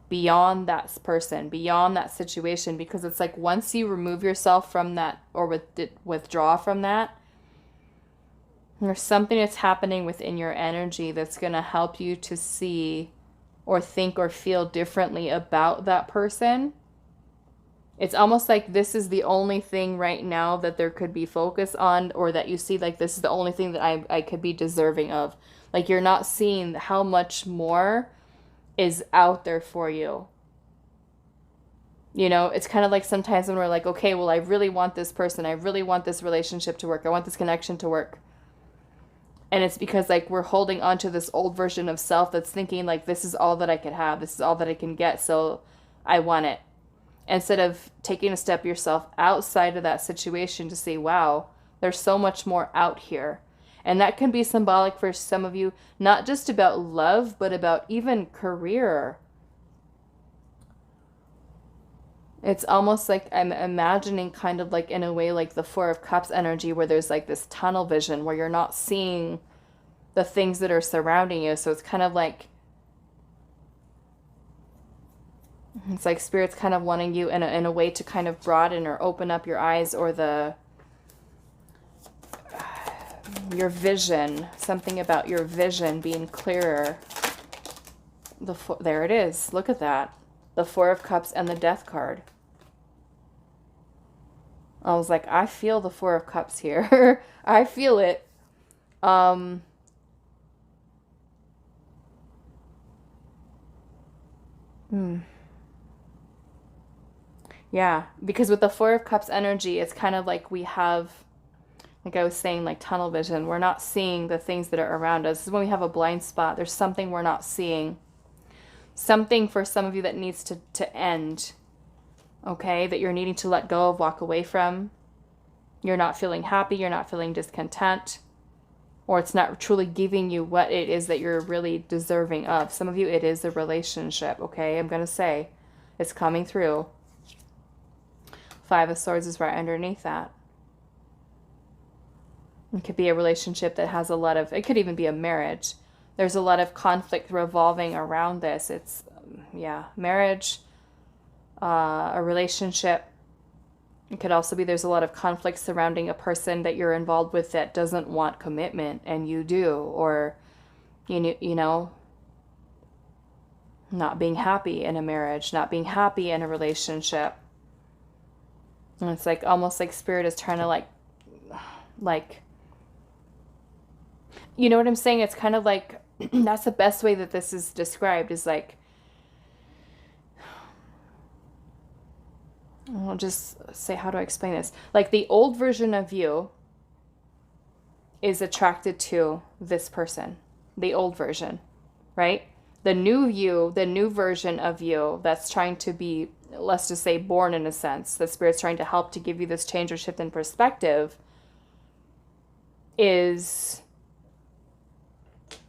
Beyond that person, beyond that situation, because it's like once you remove yourself from that or withdraw from that, there's something that's happening within your energy that's going to help you to see or think or feel differently about that person. It's almost like this is the only thing right now that there could be focus on, or that you see like this is the only thing that I could be deserving of. Like you're not seeing how much more is out there for you. You know, it's kind of like sometimes when we're like, okay, well, I really want this person. I really want this relationship to work. I want this connection to work. And it's because like we're holding on to this old version of self that's thinking like this is all that I could have. This is all that I can get. So I want it. Instead of taking a step yourself outside of that situation to say, wow, there's so much more out here. And that can be symbolic for some of you, not just about love, but about even career. It's almost like I'm imagining kind of like in a way like the Four of Cups energy where there's like this tunnel vision where you're not seeing the things that are surrounding you. So it's kind of like, it's like Spirit's kind of wanting you in a way to kind of broaden or open up your eyes or your vision, something about your vision being clearer. There it is. Look at that. The Four of Cups and the Death card. I was like, I feel the Four of Cups here. I feel it. Yeah, because with the Four of Cups energy, it's kind of like we have, like I was saying, like tunnel vision. We're not seeing the things that are around us. This is when we have a blind spot. There's something we're not seeing. Something for some of you that needs to end. Okay, that you're needing to let go of, walk away from. You're not feeling happy, you're not feeling discontent, or it's not truly giving you what it is that you're really deserving of. Some of you, it is a relationship, okay? I'm going to say it's coming through. Five of Swords is right underneath that. It could be a relationship that has a lot of, it could even be a marriage. There's a lot of conflict revolving around this. It's, yeah, marriage, a relationship. It could also be there's a lot of conflict surrounding a person that you're involved with that doesn't want commitment and you do, or you know, not being happy in a marriage, not being happy in a relationship. And it's like almost like Spirit is trying to like you know what I'm saying? It's kind of like that's the best way that this is described, is like, I'll just say, how do I explain this? Like the old version of you is attracted to this person, the old version, right? The new you, the new version of you that's trying to be, let's just say, born in a sense, the Spirit's trying to help to give you this change or shift in perspective, is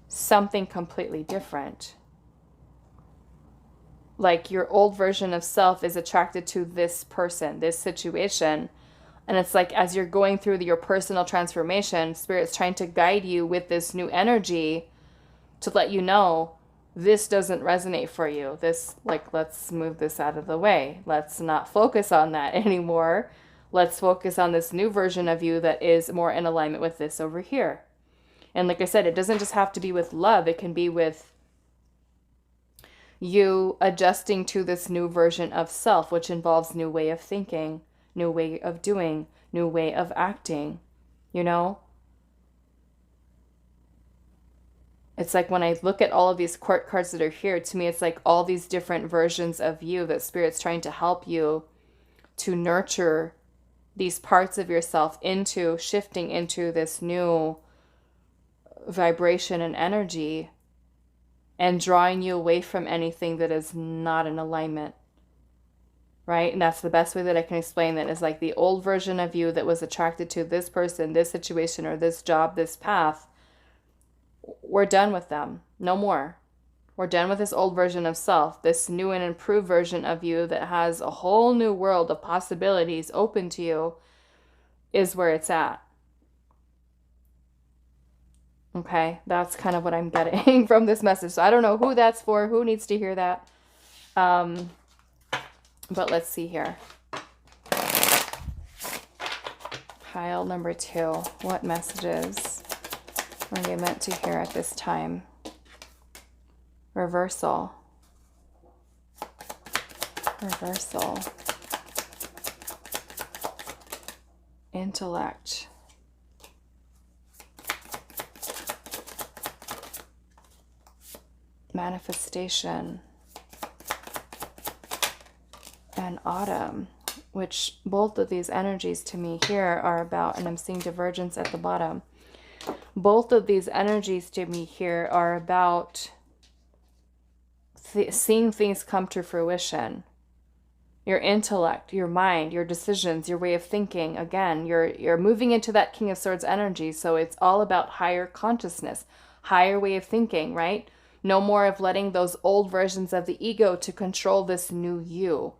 something completely different. Like your old version of self is attracted to this person, this situation. And it's like as you're going through your personal transformation, Spirit's trying to guide you with this new energy to let you know this doesn't resonate for you. This, like, let's move this out of the way. Let's not focus on that anymore. Let's focus on this new version of you that is more in alignment with this over here. And like I said, it doesn't just have to be with love. It can be with you adjusting to this new version of self, which involves new way of thinking, new way of doing, new way of acting, you know? It's like when I look at all of these court cards that are here, to me, it's like all these different versions of you that Spirit's trying to help you to nurture these parts of yourself into shifting into this new vibration and energy, and drawing you away from anything that is not in alignment, right? And that's the best way that I can explain that, is like the old version of you that was attracted to this person, this situation, or this job, this path. We're done with them. No more. We're done with this old version of self. This new and improved version of you that has a whole new world of possibilities open to you is where it's at. Okay, that's kind of what I'm getting from this message. So I don't know who that's for, who needs to hear that. But let's see here. Pile number 2. What messages are they meant to hear at this time? Reversal. Reversal. Intellect. Manifestation. And autumn, which both of these energies to me here are about, and I'm seeing divergence at the bottom. Both of these energies to me here are about seeing things come to fruition. Your intellect, your mind, your decisions, your way of thinking. Again, you're moving into that King of Swords energy, so it's all about higher consciousness, higher way of thinking, right? No more of letting those old versions of the ego to control this new you.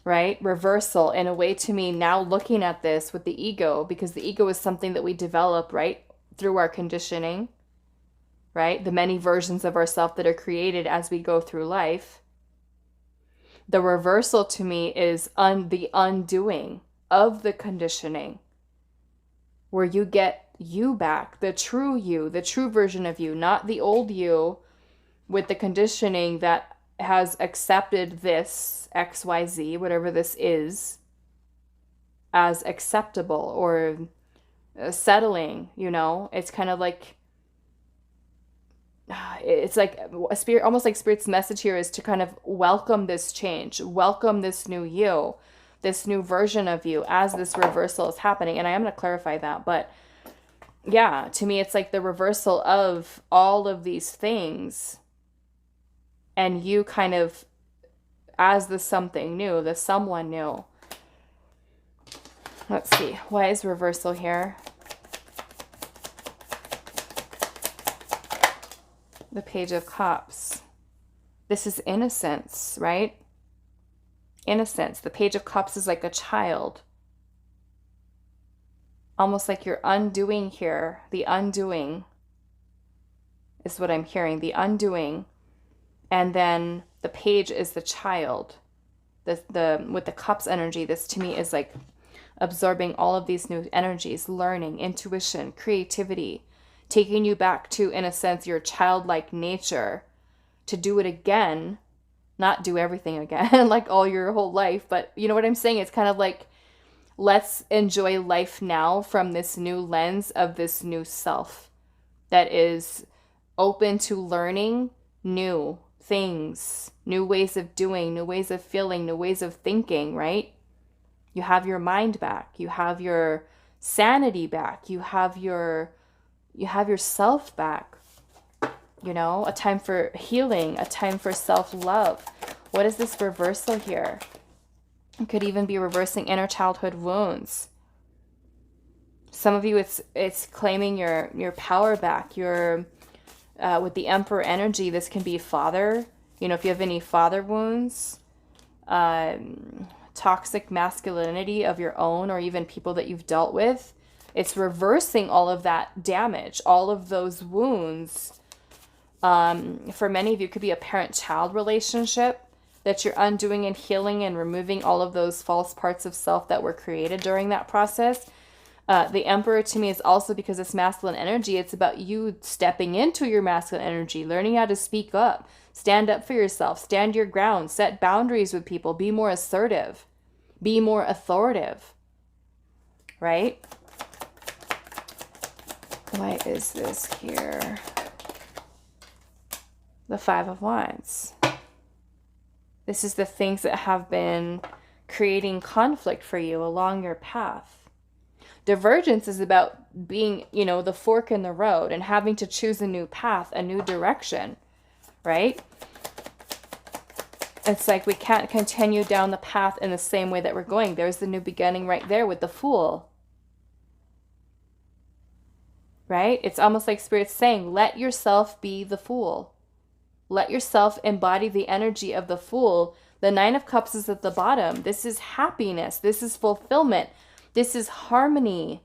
right? Reversal in a way to me now looking at this with the ego, because the ego is something that we develop, right? Through our conditioning, right? The many versions of ourselves that are created as we go through life. The reversal to me is the undoing of the conditioning, where you get you back, the true version of you, not the old you with the conditioning that has accepted this XYZ, whatever this is, as acceptable or settling, you know? It's kind of like, it's like a spirit, almost like spirit's message here is to kind of welcome this change, welcome this new you, this new version of you as this reversal is happening. And I am going to clarify that, but yeah, to me, it's like the reversal of all of these things, and you kind of as the something new, the someone new. Let's see, why is reversal here? The Page of Cups. This is innocence, right? Innocence. The Page of Cups is like a child. Almost like you're undoing here. The undoing is what I'm hearing. The undoing. And then the page is the child. With the cups energy, this to me is like absorbing all of these new energies, learning, intuition, creativity, taking you back to, in a sense, your childlike nature to do it again, not do everything again, like all your whole life. But you know what I'm saying? It's kind of like, let's enjoy life now from this new lens of this new self that is open to learning new things, new ways of doing, new ways of feeling, new ways of thinking, right? You have your mind back. You have your sanity back. You have yourself back. You know, a time for healing, a time for self-love. What is this reversal here? It could even be reversing inner childhood wounds. Some of you, it's claiming your power back. With the Emperor energy, this can be father. You know, if you have any father wounds, toxic masculinity of your own, or even people that you've dealt with, it's reversing all of that damage, all of those wounds. For many of you, it could be a parent-child relationship that you're undoing and healing and removing all of those false parts of self that were created during that process. The Emperor to me is also, because it's masculine energy, it's about you stepping into your masculine energy, learning how to speak up, stand up for yourself, stand your ground, set boundaries with people, be more assertive, be more authoritative, right? Why is this here? The Five of Wands. This is the things that have been creating conflict for you along your path. Divergence is about being, you know, the fork in the road and having to choose a new path, a new direction, right? It's like we can't continue down the path in the same way that we're going. There's the new beginning right there with the Fool. Right? It's almost like Spirit's saying, let yourself be the Fool. Let yourself embody the energy of the Fool. The Nine of Cups is at the bottom. This is happiness. This is fulfillment. This is harmony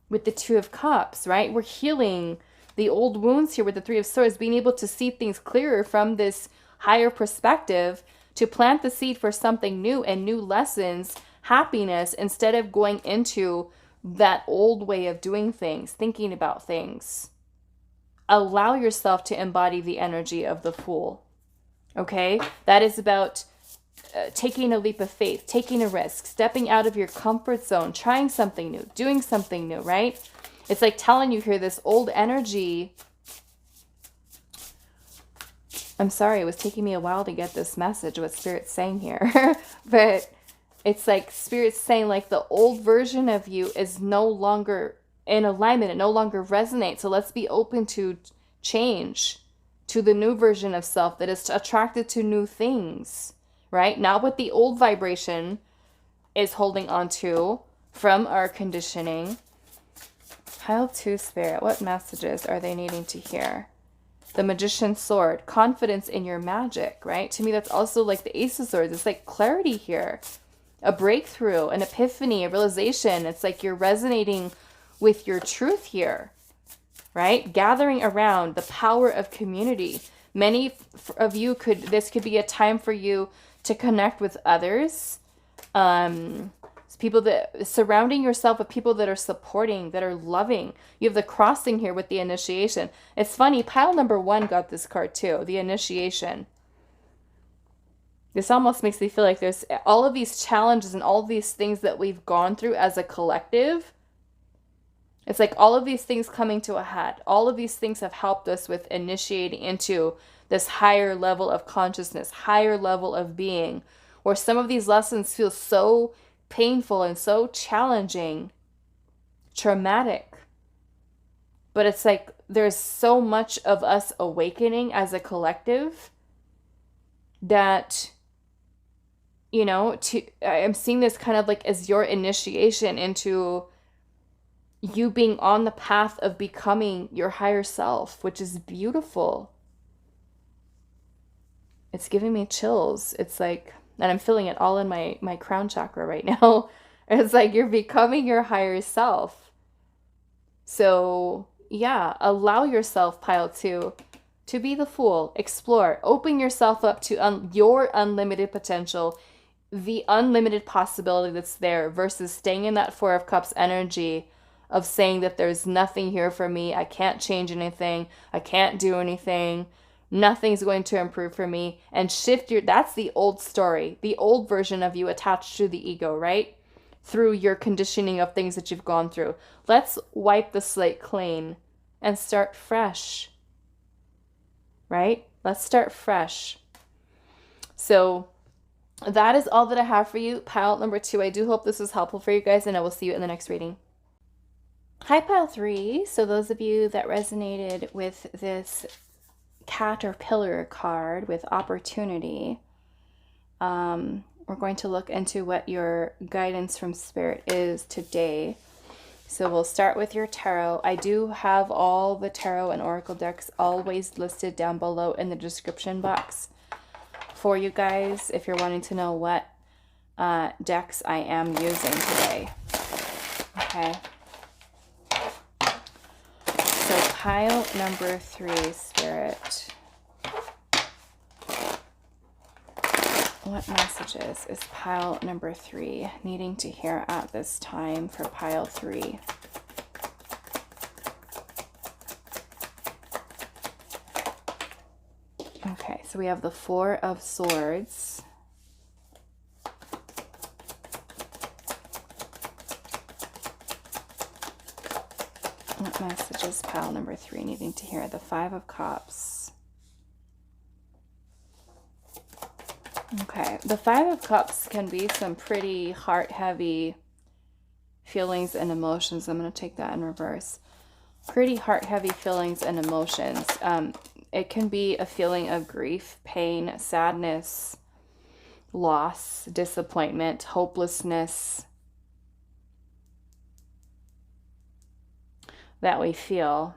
with the Two of Cups, right? We're healing the old wounds here with the Three of Swords, being able to see things clearer from this higher perspective, to plant the seed for something new and new lessons, happiness, instead of going into that old way of doing things, thinking about things. Allow yourself to embody the energy of the Fool. Okay? That is about taking a leap of faith, taking a risk, stepping out of your comfort zone, trying something new, doing something new, right? It's like telling you here, this old energy. I'm sorry, it was taking me a while to get this message, what Spirit's saying here. But it's like Spirit's saying, like, the old version of you is no longer in alignment. It no longer resonates. So let's be open to change, to the new version of self that is attracted to new things, right? Not what the old vibration is holding on to from our conditioning. Pile 2, Spirit, what messages are they needing to hear? The Magician's Sword, confidence in your magic, right? To me, that's also like the Ace of Swords. It's like clarity here, a breakthrough, an epiphany, a realization. It's like you're resonating with your truth here, right? Gathering around the power of community. Many of you this could be a time for you to connect with others. People that surrounding yourself with people that are supporting, that are loving. You have the crossing here with the initiation. It's funny, pile number 1 got this card too, the initiation. This almost makes me feel like there's all of these challenges and all of these things that we've gone through as a collective. It's like all of these things coming to a head. All of these things have helped us with initiating into this higher level of consciousness, higher level of being, where some of these lessons feel so painful and so challenging, traumatic. But it's like there's so much of us awakening as a collective that, you know, I'm seeing this kind of like as your initiation into you being on the path of becoming your higher self, which is beautiful. It's giving me chills. It's like, and I'm feeling it all in my crown chakra right now. It's like you're becoming your higher self. So yeah, allow yourself, pile 2, to be the Fool. Explore. Open yourself up to your unlimited potential, the unlimited possibility that's there, versus staying in that 4 of Cups energy of saying that there's nothing here for me. I can't change anything. I can't do anything. Nothing's going to improve for me. And shift that's the old story, the old version of you attached to the ego, right? Through your conditioning of things that you've gone through. Let's wipe the slate clean and start fresh, right? Let's start fresh. So that is all that I have for you, pile number 2. I do hope this was helpful for you guys, and I will see you in the next reading. Hi, pile 3. So those of you that resonated with this Caterpillar card with opportunity, we're going to look into what your guidance from Spirit is today. So we'll start with your tarot. I do have all the tarot and oracle decks always listed down below in the description box for you guys if you're wanting to know what decks I am using today. Okay. So pile number 3, Spirit. What messages is pile number 3 needing to hear at this time for pile 3? Okay, so we have the 4 of Swords. What messages pile number 3 needing to hear? The 5 of Cups. Okay, the 5 of Cups can be some pretty heart-heavy feelings and emotions. I'm going to take that in reverse. Pretty heart-heavy feelings and emotions. It can be a feeling of grief, pain, sadness, loss, disappointment, hopelessness that we feel.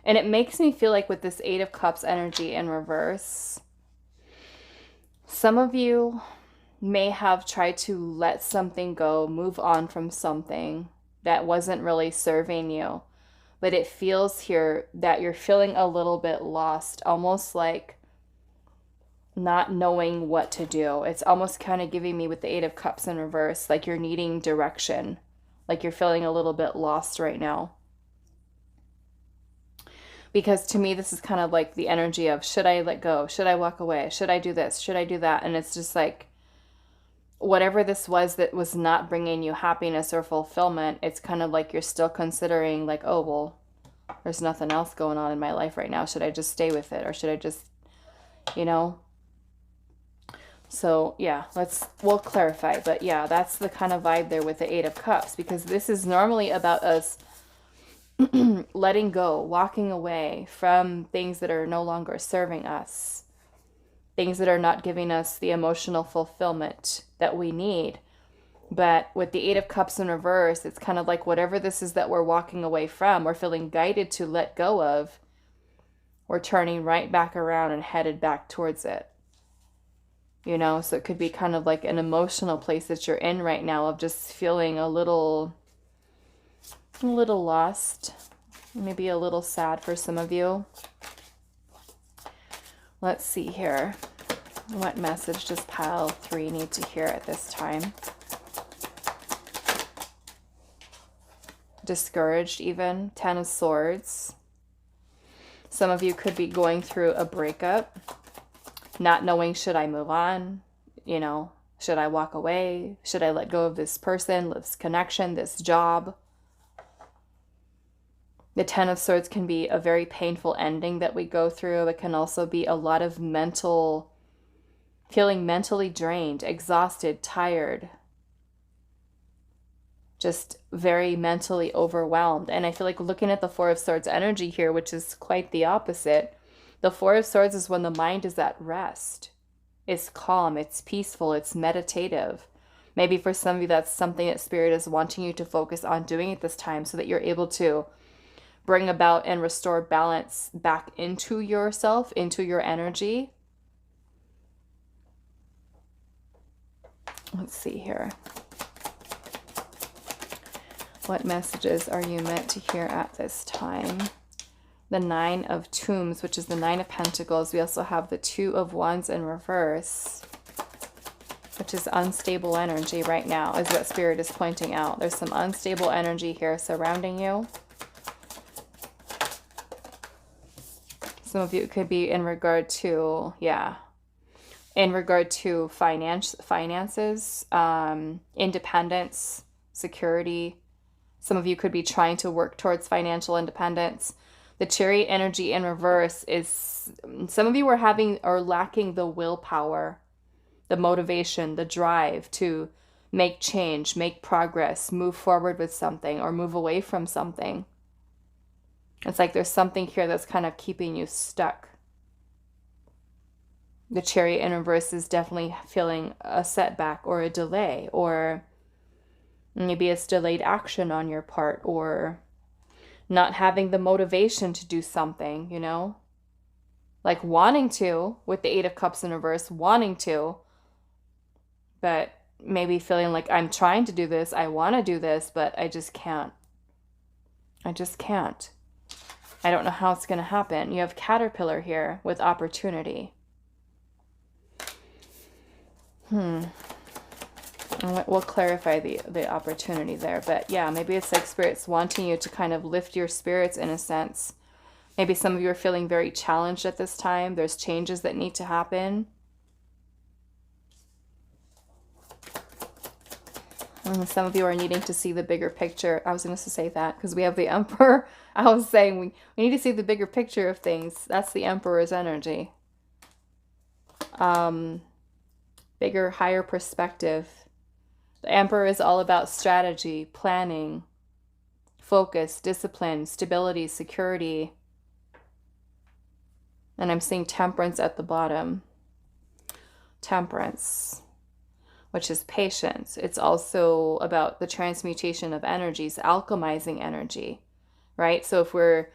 And it makes me feel like with this 8 of Cups energy in reverse, some of you may have tried to let something go, move on from something that wasn't really serving you. But it feels here that you're feeling a little bit lost, almost like not knowing what to do. It's almost kind of giving me with the 8 of Cups in reverse, like you're needing direction, like you're feeling a little bit lost right now. Because to me, this is kind of like the energy of, should I let go? Should I walk away? Should I do this? Should I do that? And it's just like, whatever this was that was not bringing you happiness or fulfillment, it's kind of like you're still considering like, oh, well, there's nothing else going on in my life right now. Should I just stay with it? Or should I just, you know? So yeah, we'll clarify. But yeah, that's the kind of vibe there with the 8 of Cups, because this is normally about us letting go, walking away from things that are no longer serving us, things that are not giving us the emotional fulfillment that we need. But with the 8 of Cups in reverse, it's kind of like whatever this is that we're walking away from, we're feeling guided to let go of, we're turning right back around and headed back towards it. You know, so it could be kind of like an emotional place that you're in right now of just feeling a little lost, maybe a little sad for some of you. Let's see here. What message does pile 3 need to hear at this time? Discouraged even. 10 of Swords. Some of you could be going through a breakup, not knowing, should I move on? You know, should I walk away? Should I let go of this person, this connection, this job? The 10 of Swords can be a very painful ending that we go through. It can also be a lot of feeling mentally drained, exhausted, tired, just very mentally overwhelmed. And I feel like looking at the 4 of Swords energy here, which is quite the opposite, the 4 of Swords is when the mind is at rest. It's calm, it's peaceful, it's meditative. Maybe for some of you, that's something that Spirit is wanting you to focus on doing at this time so that you're able to bring about and restore balance back into yourself, into your energy. Let's see here. What messages are you meant to hear at this time? The 9 of Tombs, which is the 9 of Pentacles. We also have the 2 of Wands in reverse, which is unstable energy right now, is what Spirit is pointing out. There's some unstable energy here surrounding you. Some of you, it could be in regard to, in regard to finances, independence, security. Some of you could be trying to work towards financial independence. The Chariot energy in reverse is, some of you are lacking the willpower, the motivation, the drive to make change, make progress, move forward with something or move away from something. It's like there's something here that's kind of keeping you stuck. The Chariot in reverse is definitely feeling a setback or a delay, or maybe it's delayed action on your part, or not having the motivation to do something, you know? Like wanting to, with the 8 of Cups in reverse, wanting to, but maybe feeling like I'm trying to do this, I want to do this, but I just can't. I just can't. I don't know how it's going to happen. You have Caterpillar here with opportunity. We'll clarify the opportunity there. But yeah, maybe it's like Spirit's wanting you to kind of lift your spirits in a sense. Maybe some of you are feeling very challenged at this time. There's changes that need to happen. And some of you are needing to see the bigger picture. I was going to say that because we have the Emperor. I was saying we need to see the bigger picture of things. That's the Emperor's energy. Bigger, higher perspective. The Emperor is all about strategy, planning, focus, discipline, stability, security. And I'm seeing Temperance at the bottom. Temperance, which is patience. It's also about the transmutation of energies, alchemizing energy, right? So if we're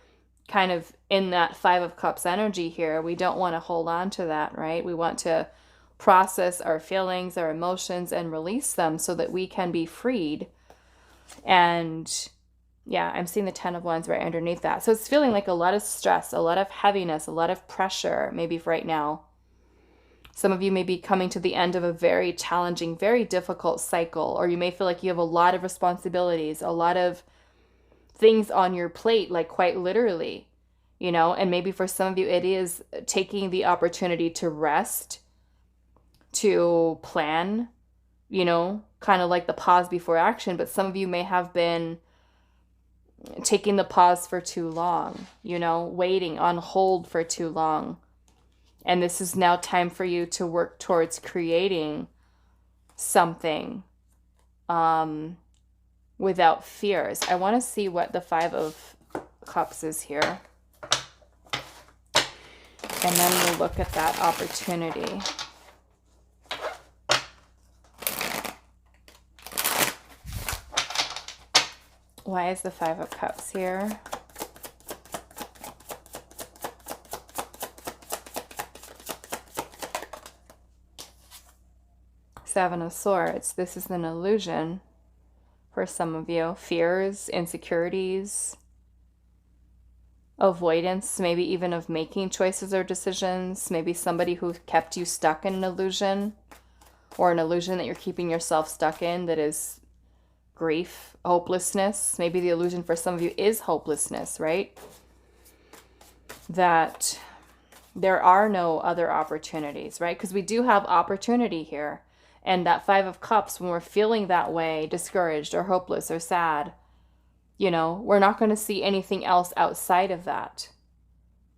kind of in that 5 of Cups energy here, we don't want to hold on to that, right? We want to process our feelings, our emotions, and release them so that we can be freed. And yeah, I'm seeing the 10 of Wands right underneath that. So it's feeling like a lot of stress, a lot of heaviness, a lot of pressure, maybe right now. Some of you may be coming to the end of a very challenging, very difficult cycle, or you may feel like you have a lot of responsibilities, a lot of things on your plate, like quite literally, you know, and maybe for some of you, it is taking the opportunity to rest, to plan, you know, kind of like the pause before action. But some of you may have been taking the pause for too long, you know, waiting on hold for too long. And this is now time for you to work towards creating something without fears. I want to see what the 5 of Cups is here. And then we'll look at that opportunity. Why is the 5 of Cups here? Seven of Swords. This is an illusion for some of you. Fears, insecurities, avoidance, maybe even of making choices or decisions. Maybe somebody who kept you stuck in an illusion, or an illusion that you're keeping yourself stuck in that is grief, hopelessness. Maybe the illusion for some of you is hopelessness, right? That there are no other opportunities, right? Because we do have opportunity here. And that Five of Cups, when we're feeling that way, discouraged or hopeless or sad, you know, we're not going to see anything else outside of that.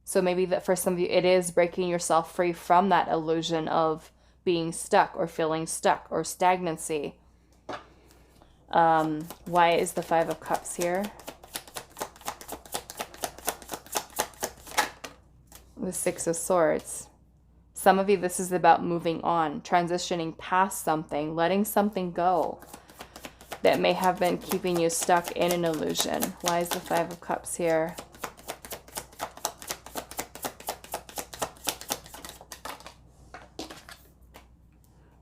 So maybe that for some of you, it is breaking yourself free from that illusion of being stuck or feeling stuck or stagnancy. Why is the Five of Cups here? The Six of Swords. Some of you, this is about moving on, transitioning past something, letting something go that may have been keeping you stuck in an illusion. Why is the Five of Cups here?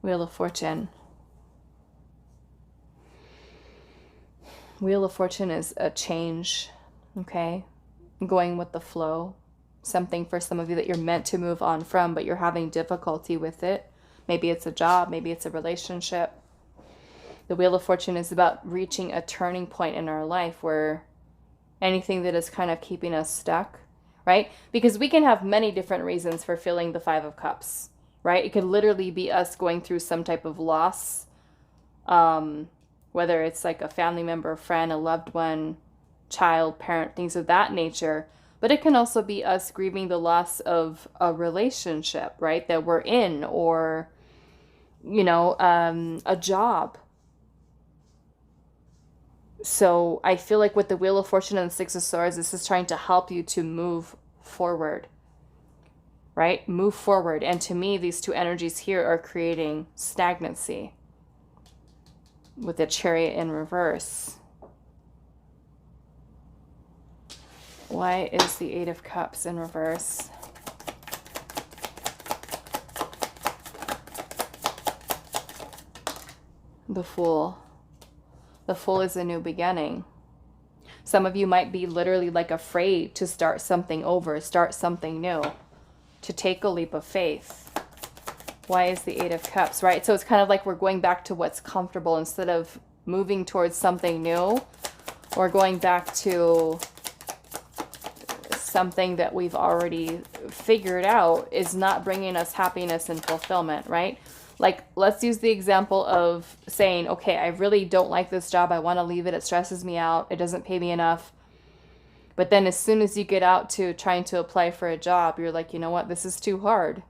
Wheel of Fortune. Wheel of Fortune is a change, okay? Going with the flow. Something for some of you that you're meant to move on from, but you're having difficulty with it. Maybe it's a job, maybe it's a relationship. The Wheel of Fortune is about reaching a turning point in our life where anything that is kind of keeping us stuck, right? Because we can have many different reasons for feeling the Five of Cups, right? It could literally be us going through some type of loss, whether it's like a family member, a friend, a loved one, child, parent, things of that nature. But it can also be us grieving the loss of a relationship, right, that we're in, or, you know, a job. So I feel like with the Wheel of Fortune and the Six of Swords, this is trying to help you to move forward, right? Move forward. And to me, these two energies here are creating stagnancy with the Chariot in reverse. Why is the Eight of Cups in reverse? The Fool. The Fool is a new beginning. Some of you might be literally like afraid to start something over, start something new, to take a leap of faith. Why is the Eight of Cups, right? So it's kind of like we're going back to what's comfortable instead of moving towards something new, or going back to something that we've already figured out is not bringing us happiness and fulfillment, right? Like, let's use the example of saying, okay, I really don't like this job. I want to leave it. It stresses me out. It doesn't pay me enough. But then as soon as you get out to trying to apply for a job, you're like, you know what? This is too hard.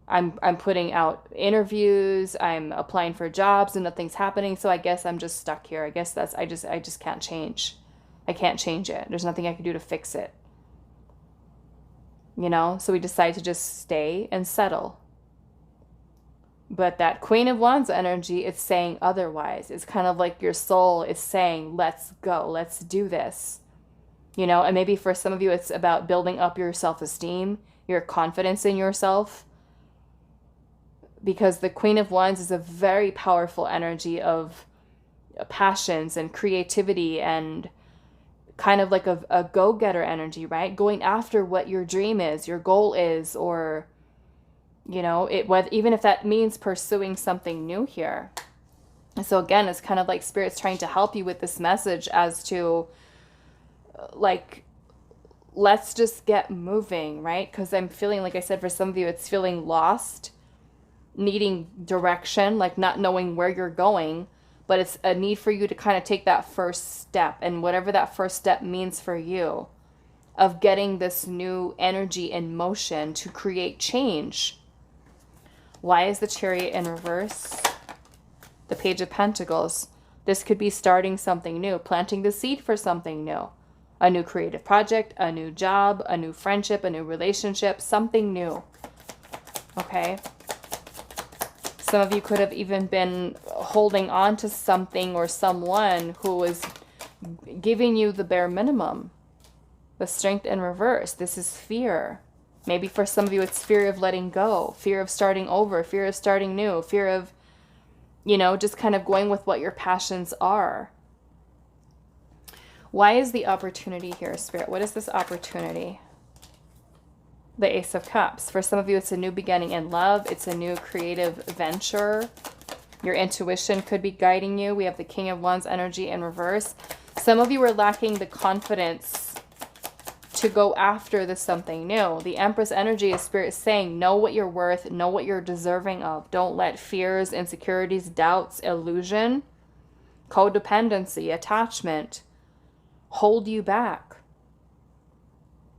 I'm putting out interviews. I'm applying for jobs and nothing's happening. So I guess I'm just stuck here. I guess I just can't change. I can't change it. There's nothing I can do to fix it. You know, so we decide to just stay and settle. But that Queen of Wands energy, it's saying otherwise. It's kind of like your soul is saying, let's go, let's do this. You know, and maybe for some of you, it's about building up your self-esteem, your confidence in yourself. Because the Queen of Wands is a very powerful energy of passions and creativity and kind of like a go-getter energy, right? Going after what your dream is, your goal is, or, you know, even if that means pursuing something new here. And so again, it's kind of like Spirit's trying to help you with this message as to, like, let's just get moving, right? Because I'm feeling, like I said, for some of you, it's feeling lost, needing direction, like not knowing where you're going. But it's a need for you to kind of take that first step, and whatever that first step means for you, of getting this new energy in motion to create change. Why is the Chariot in reverse? The Page of Pentacles. This could be starting something new, planting the seed for something new. A new creative project, a new job, a new friendship, a new relationship, something new. Okay? Some of you could have even been holding on to something or someone who was giving you the bare minimum. The Strength in reverse. This is fear. Maybe for some of you, it's fear of letting go, fear of starting over, fear of starting new, fear of You know, just kind of going with what your passions are. Why is the opportunity here, Spirit? What is this opportunity? The Ace of Cups. For some of you, it's a new beginning in love. It's a new creative venture. Your intuition could be guiding you. We have the King of Wands energy in reverse. Some of you are lacking the confidence to go after the something new. The Empress energy is Spirit saying, know what you're worth, know what you're deserving of. Don't let fears, insecurities, doubts, illusion, codependency, attachment hold you back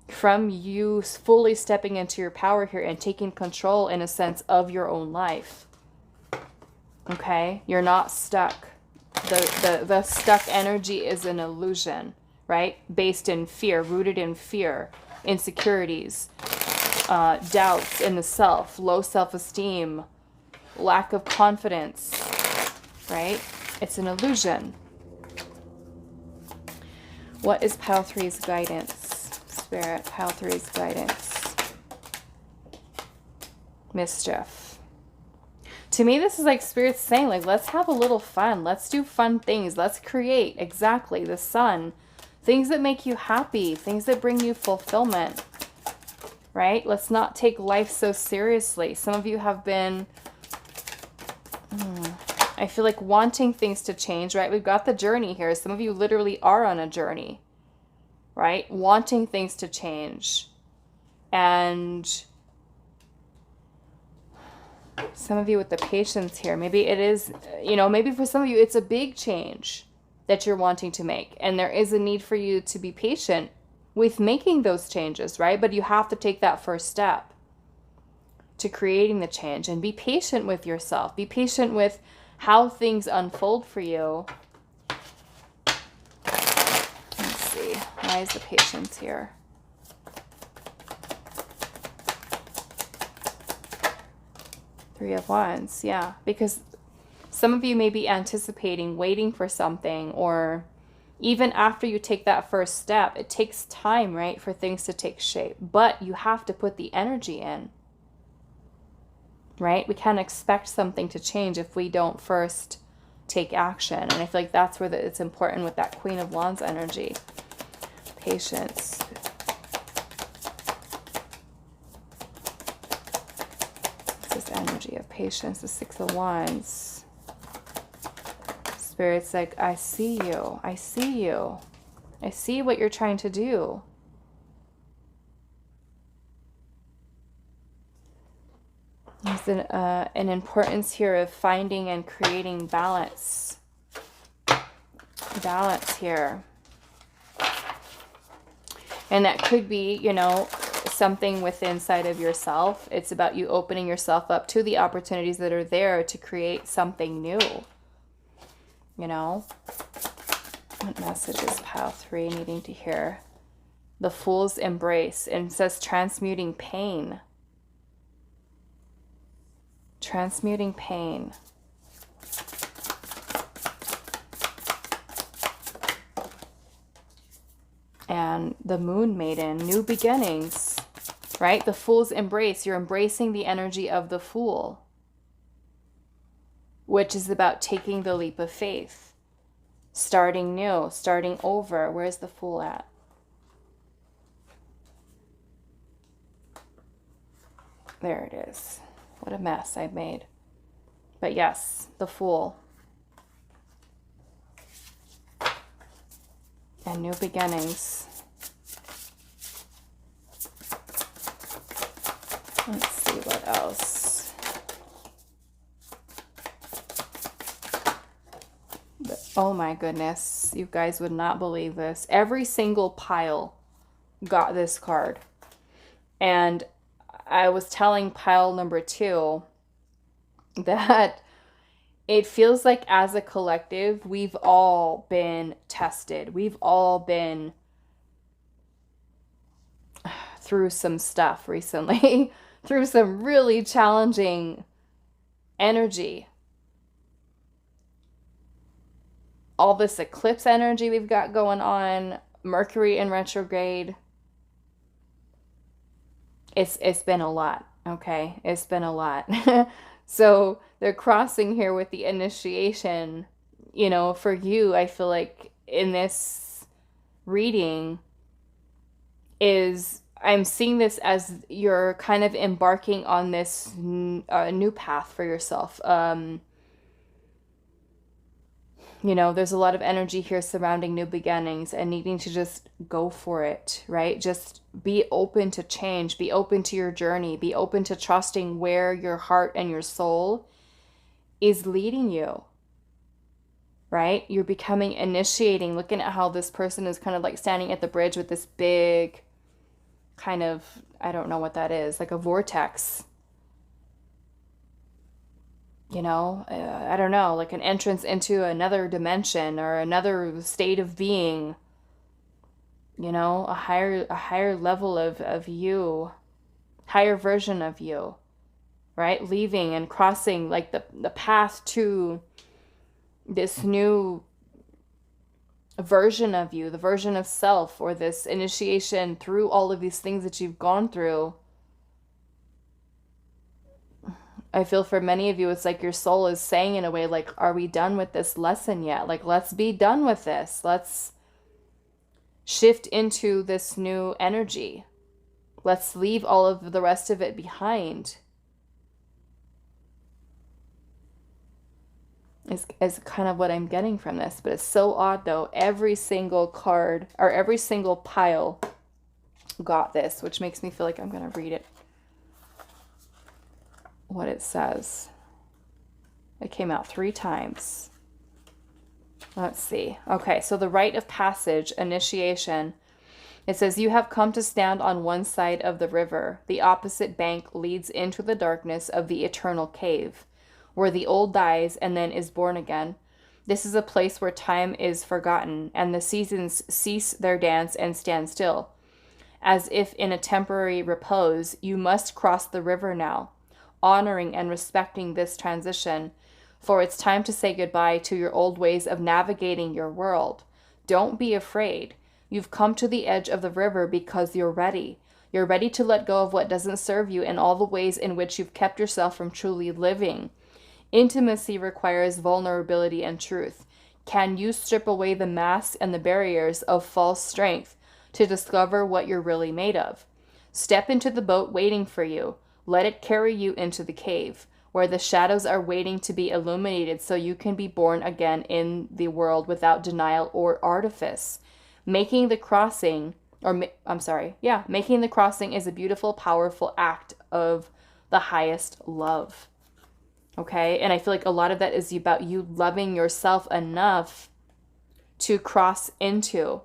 from you fully stepping into your power here and taking control, in a sense, of your own life. Okay? You're not stuck. The stuck energy is an illusion, right? Based in fear, rooted in fear, insecurities, doubts in the self, low self-esteem, lack of confidence, right? It's an illusion. What is Pile 3's guidance? Spirit, Pile 3's guidance. Mischief. To me, this is like Spirit's saying, like, let's have a little fun. Let's do fun things. Let's create. Exactly. The sun. Things that make you happy. Things that bring you fulfillment. Right? Let's not take life so seriously. Some of you have been, I feel like, wanting things to change, right? We've got the journey here. Some of you literally are on a journey, right? Wanting things to change. And some of you with the patience here, maybe it is, you know, maybe for some of you, it's a big change that you're wanting to make. And there is a need for you to be patient with making those changes, right? But you have to take that first step to creating the change, and be patient with yourself. Be patient with how things unfold for you. Let's see. Why is the patience here? Three of Wands. Yeah. Because some of you may be anticipating, waiting for something, or even after you take that first step, it takes time, right, for things to take shape. But you have to put the energy in. Right? We can't expect something to change if we don't first take action. And I feel like that's where it's important with that Queen of Wands energy. Patience. This energy of patience, the Six of Wands. Spirit's like, I see you. I see you. I see what you're trying to do. There's an importance here of finding and creating balance. Balance here. And that could be, you know, something within inside of yourself. It's about you opening yourself up to the opportunities that are there to create something new. You know? What message is Pile 3 needing to hear? The Fool's Embrace. And it says transmuting pain. Transmuting pain. And the Moon Maiden, new beginnings, right? The Fool's Embrace. You're embracing the energy of the Fool, which is about taking the leap of faith, starting new, starting over. Where's the Fool at? There it is. What a mess I've made. But yes, the Fool. And new beginnings. Let's see what else. Oh my goodness. You guys would not believe this. Every single pile got this card. And I was telling pile number 2 that it feels like as a collective, we've all been tested. We've all been through some stuff recently, through some really challenging energy. All this eclipse energy we've got going on, Mercury in retrograde. It's been a lot, okay? It's been a lot. So they're crossing here with the initiation. You know, for you, I feel like in this reading is I'm seeing this as you're kind of embarking on this new path for yourself. You know, there's a lot of energy here surrounding new beginnings and needing to just go for it, right? Just be open to change, be open to your journey, be open to trusting where your heart and your soul is leading you, right? You're becoming initiating, looking at how this person is kind of like standing at the bridge with this big kind of, I don't know what that is, like a vortex. You know, I don't know, like an entrance into another dimension or another state of being, you know, a higher level of you, higher version of you, right? Leaving and crossing like the path to this new version of you, the version of self, or this initiation through all of these things that you've gone through. I feel for many of you, it's like your soul is saying in a way, like, are we done with this lesson yet? Like, let's be done with this. Let's shift into this new energy. Let's leave all of the rest of it behind. Is kind of what I'm getting from this. But it's so odd, though. Every single card, or every single pile got this, which makes me feel like I'm going to read it. What it says. It came out 3 times. Let's see. Okay, so the rite of passage, initiation. It says, you have come to stand on one side of the river. The opposite bank leads into the darkness of the eternal cave, where the old dies and then is born again. This is a place where time is forgotten, and the seasons cease their dance and stand still. As if in a temporary repose, you must cross the river now, honoring and respecting this transition, for it's time to say goodbye to your old ways of navigating your world. Don't be afraid. You've come to the edge of the river because you're ready. You're ready to let go of what doesn't serve you and all the ways in which you've kept yourself from truly living. Intimacy requires vulnerability and truth. Can you strip away the masks and the barriers of false strength to discover what you're really made of? Step into the boat waiting for you. Let it carry you into the cave, where the shadows are waiting to be illuminated so you can be born again in the world without denial or artifice. Making the crossing is a beautiful, powerful act of the highest love. Okay? And I feel like a lot of that is about you loving yourself enough to cross into,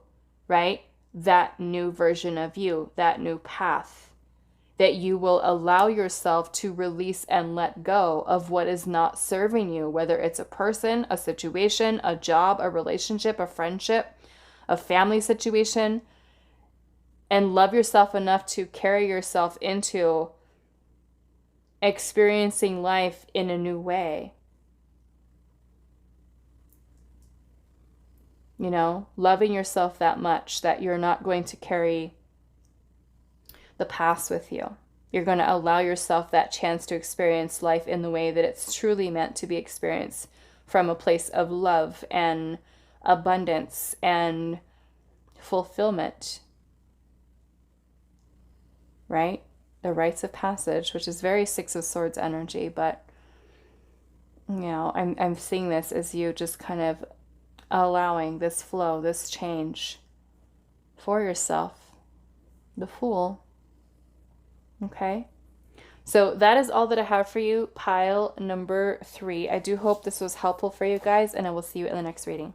right? That new version of you, that new path. That you will allow yourself to release and let go of what is not serving you, whether it's a person, a situation, a job, a relationship, a friendship, a family situation, and love yourself enough to carry yourself into experiencing life in a new way. You know, loving yourself that much that you're not going to carry the past with you. You're going to allow yourself that chance to experience life in the way that it's truly meant to be experienced, from a place of love and abundance and fulfillment. Right? The rites of passage, which is very 6 of Swords energy, but you know, I'm seeing this as you just kind of allowing this flow, this change for yourself. The Fool. Okay, so that is all that I have for you, pile number 3. I do hope this was helpful for you guys, and I will see you in the next reading.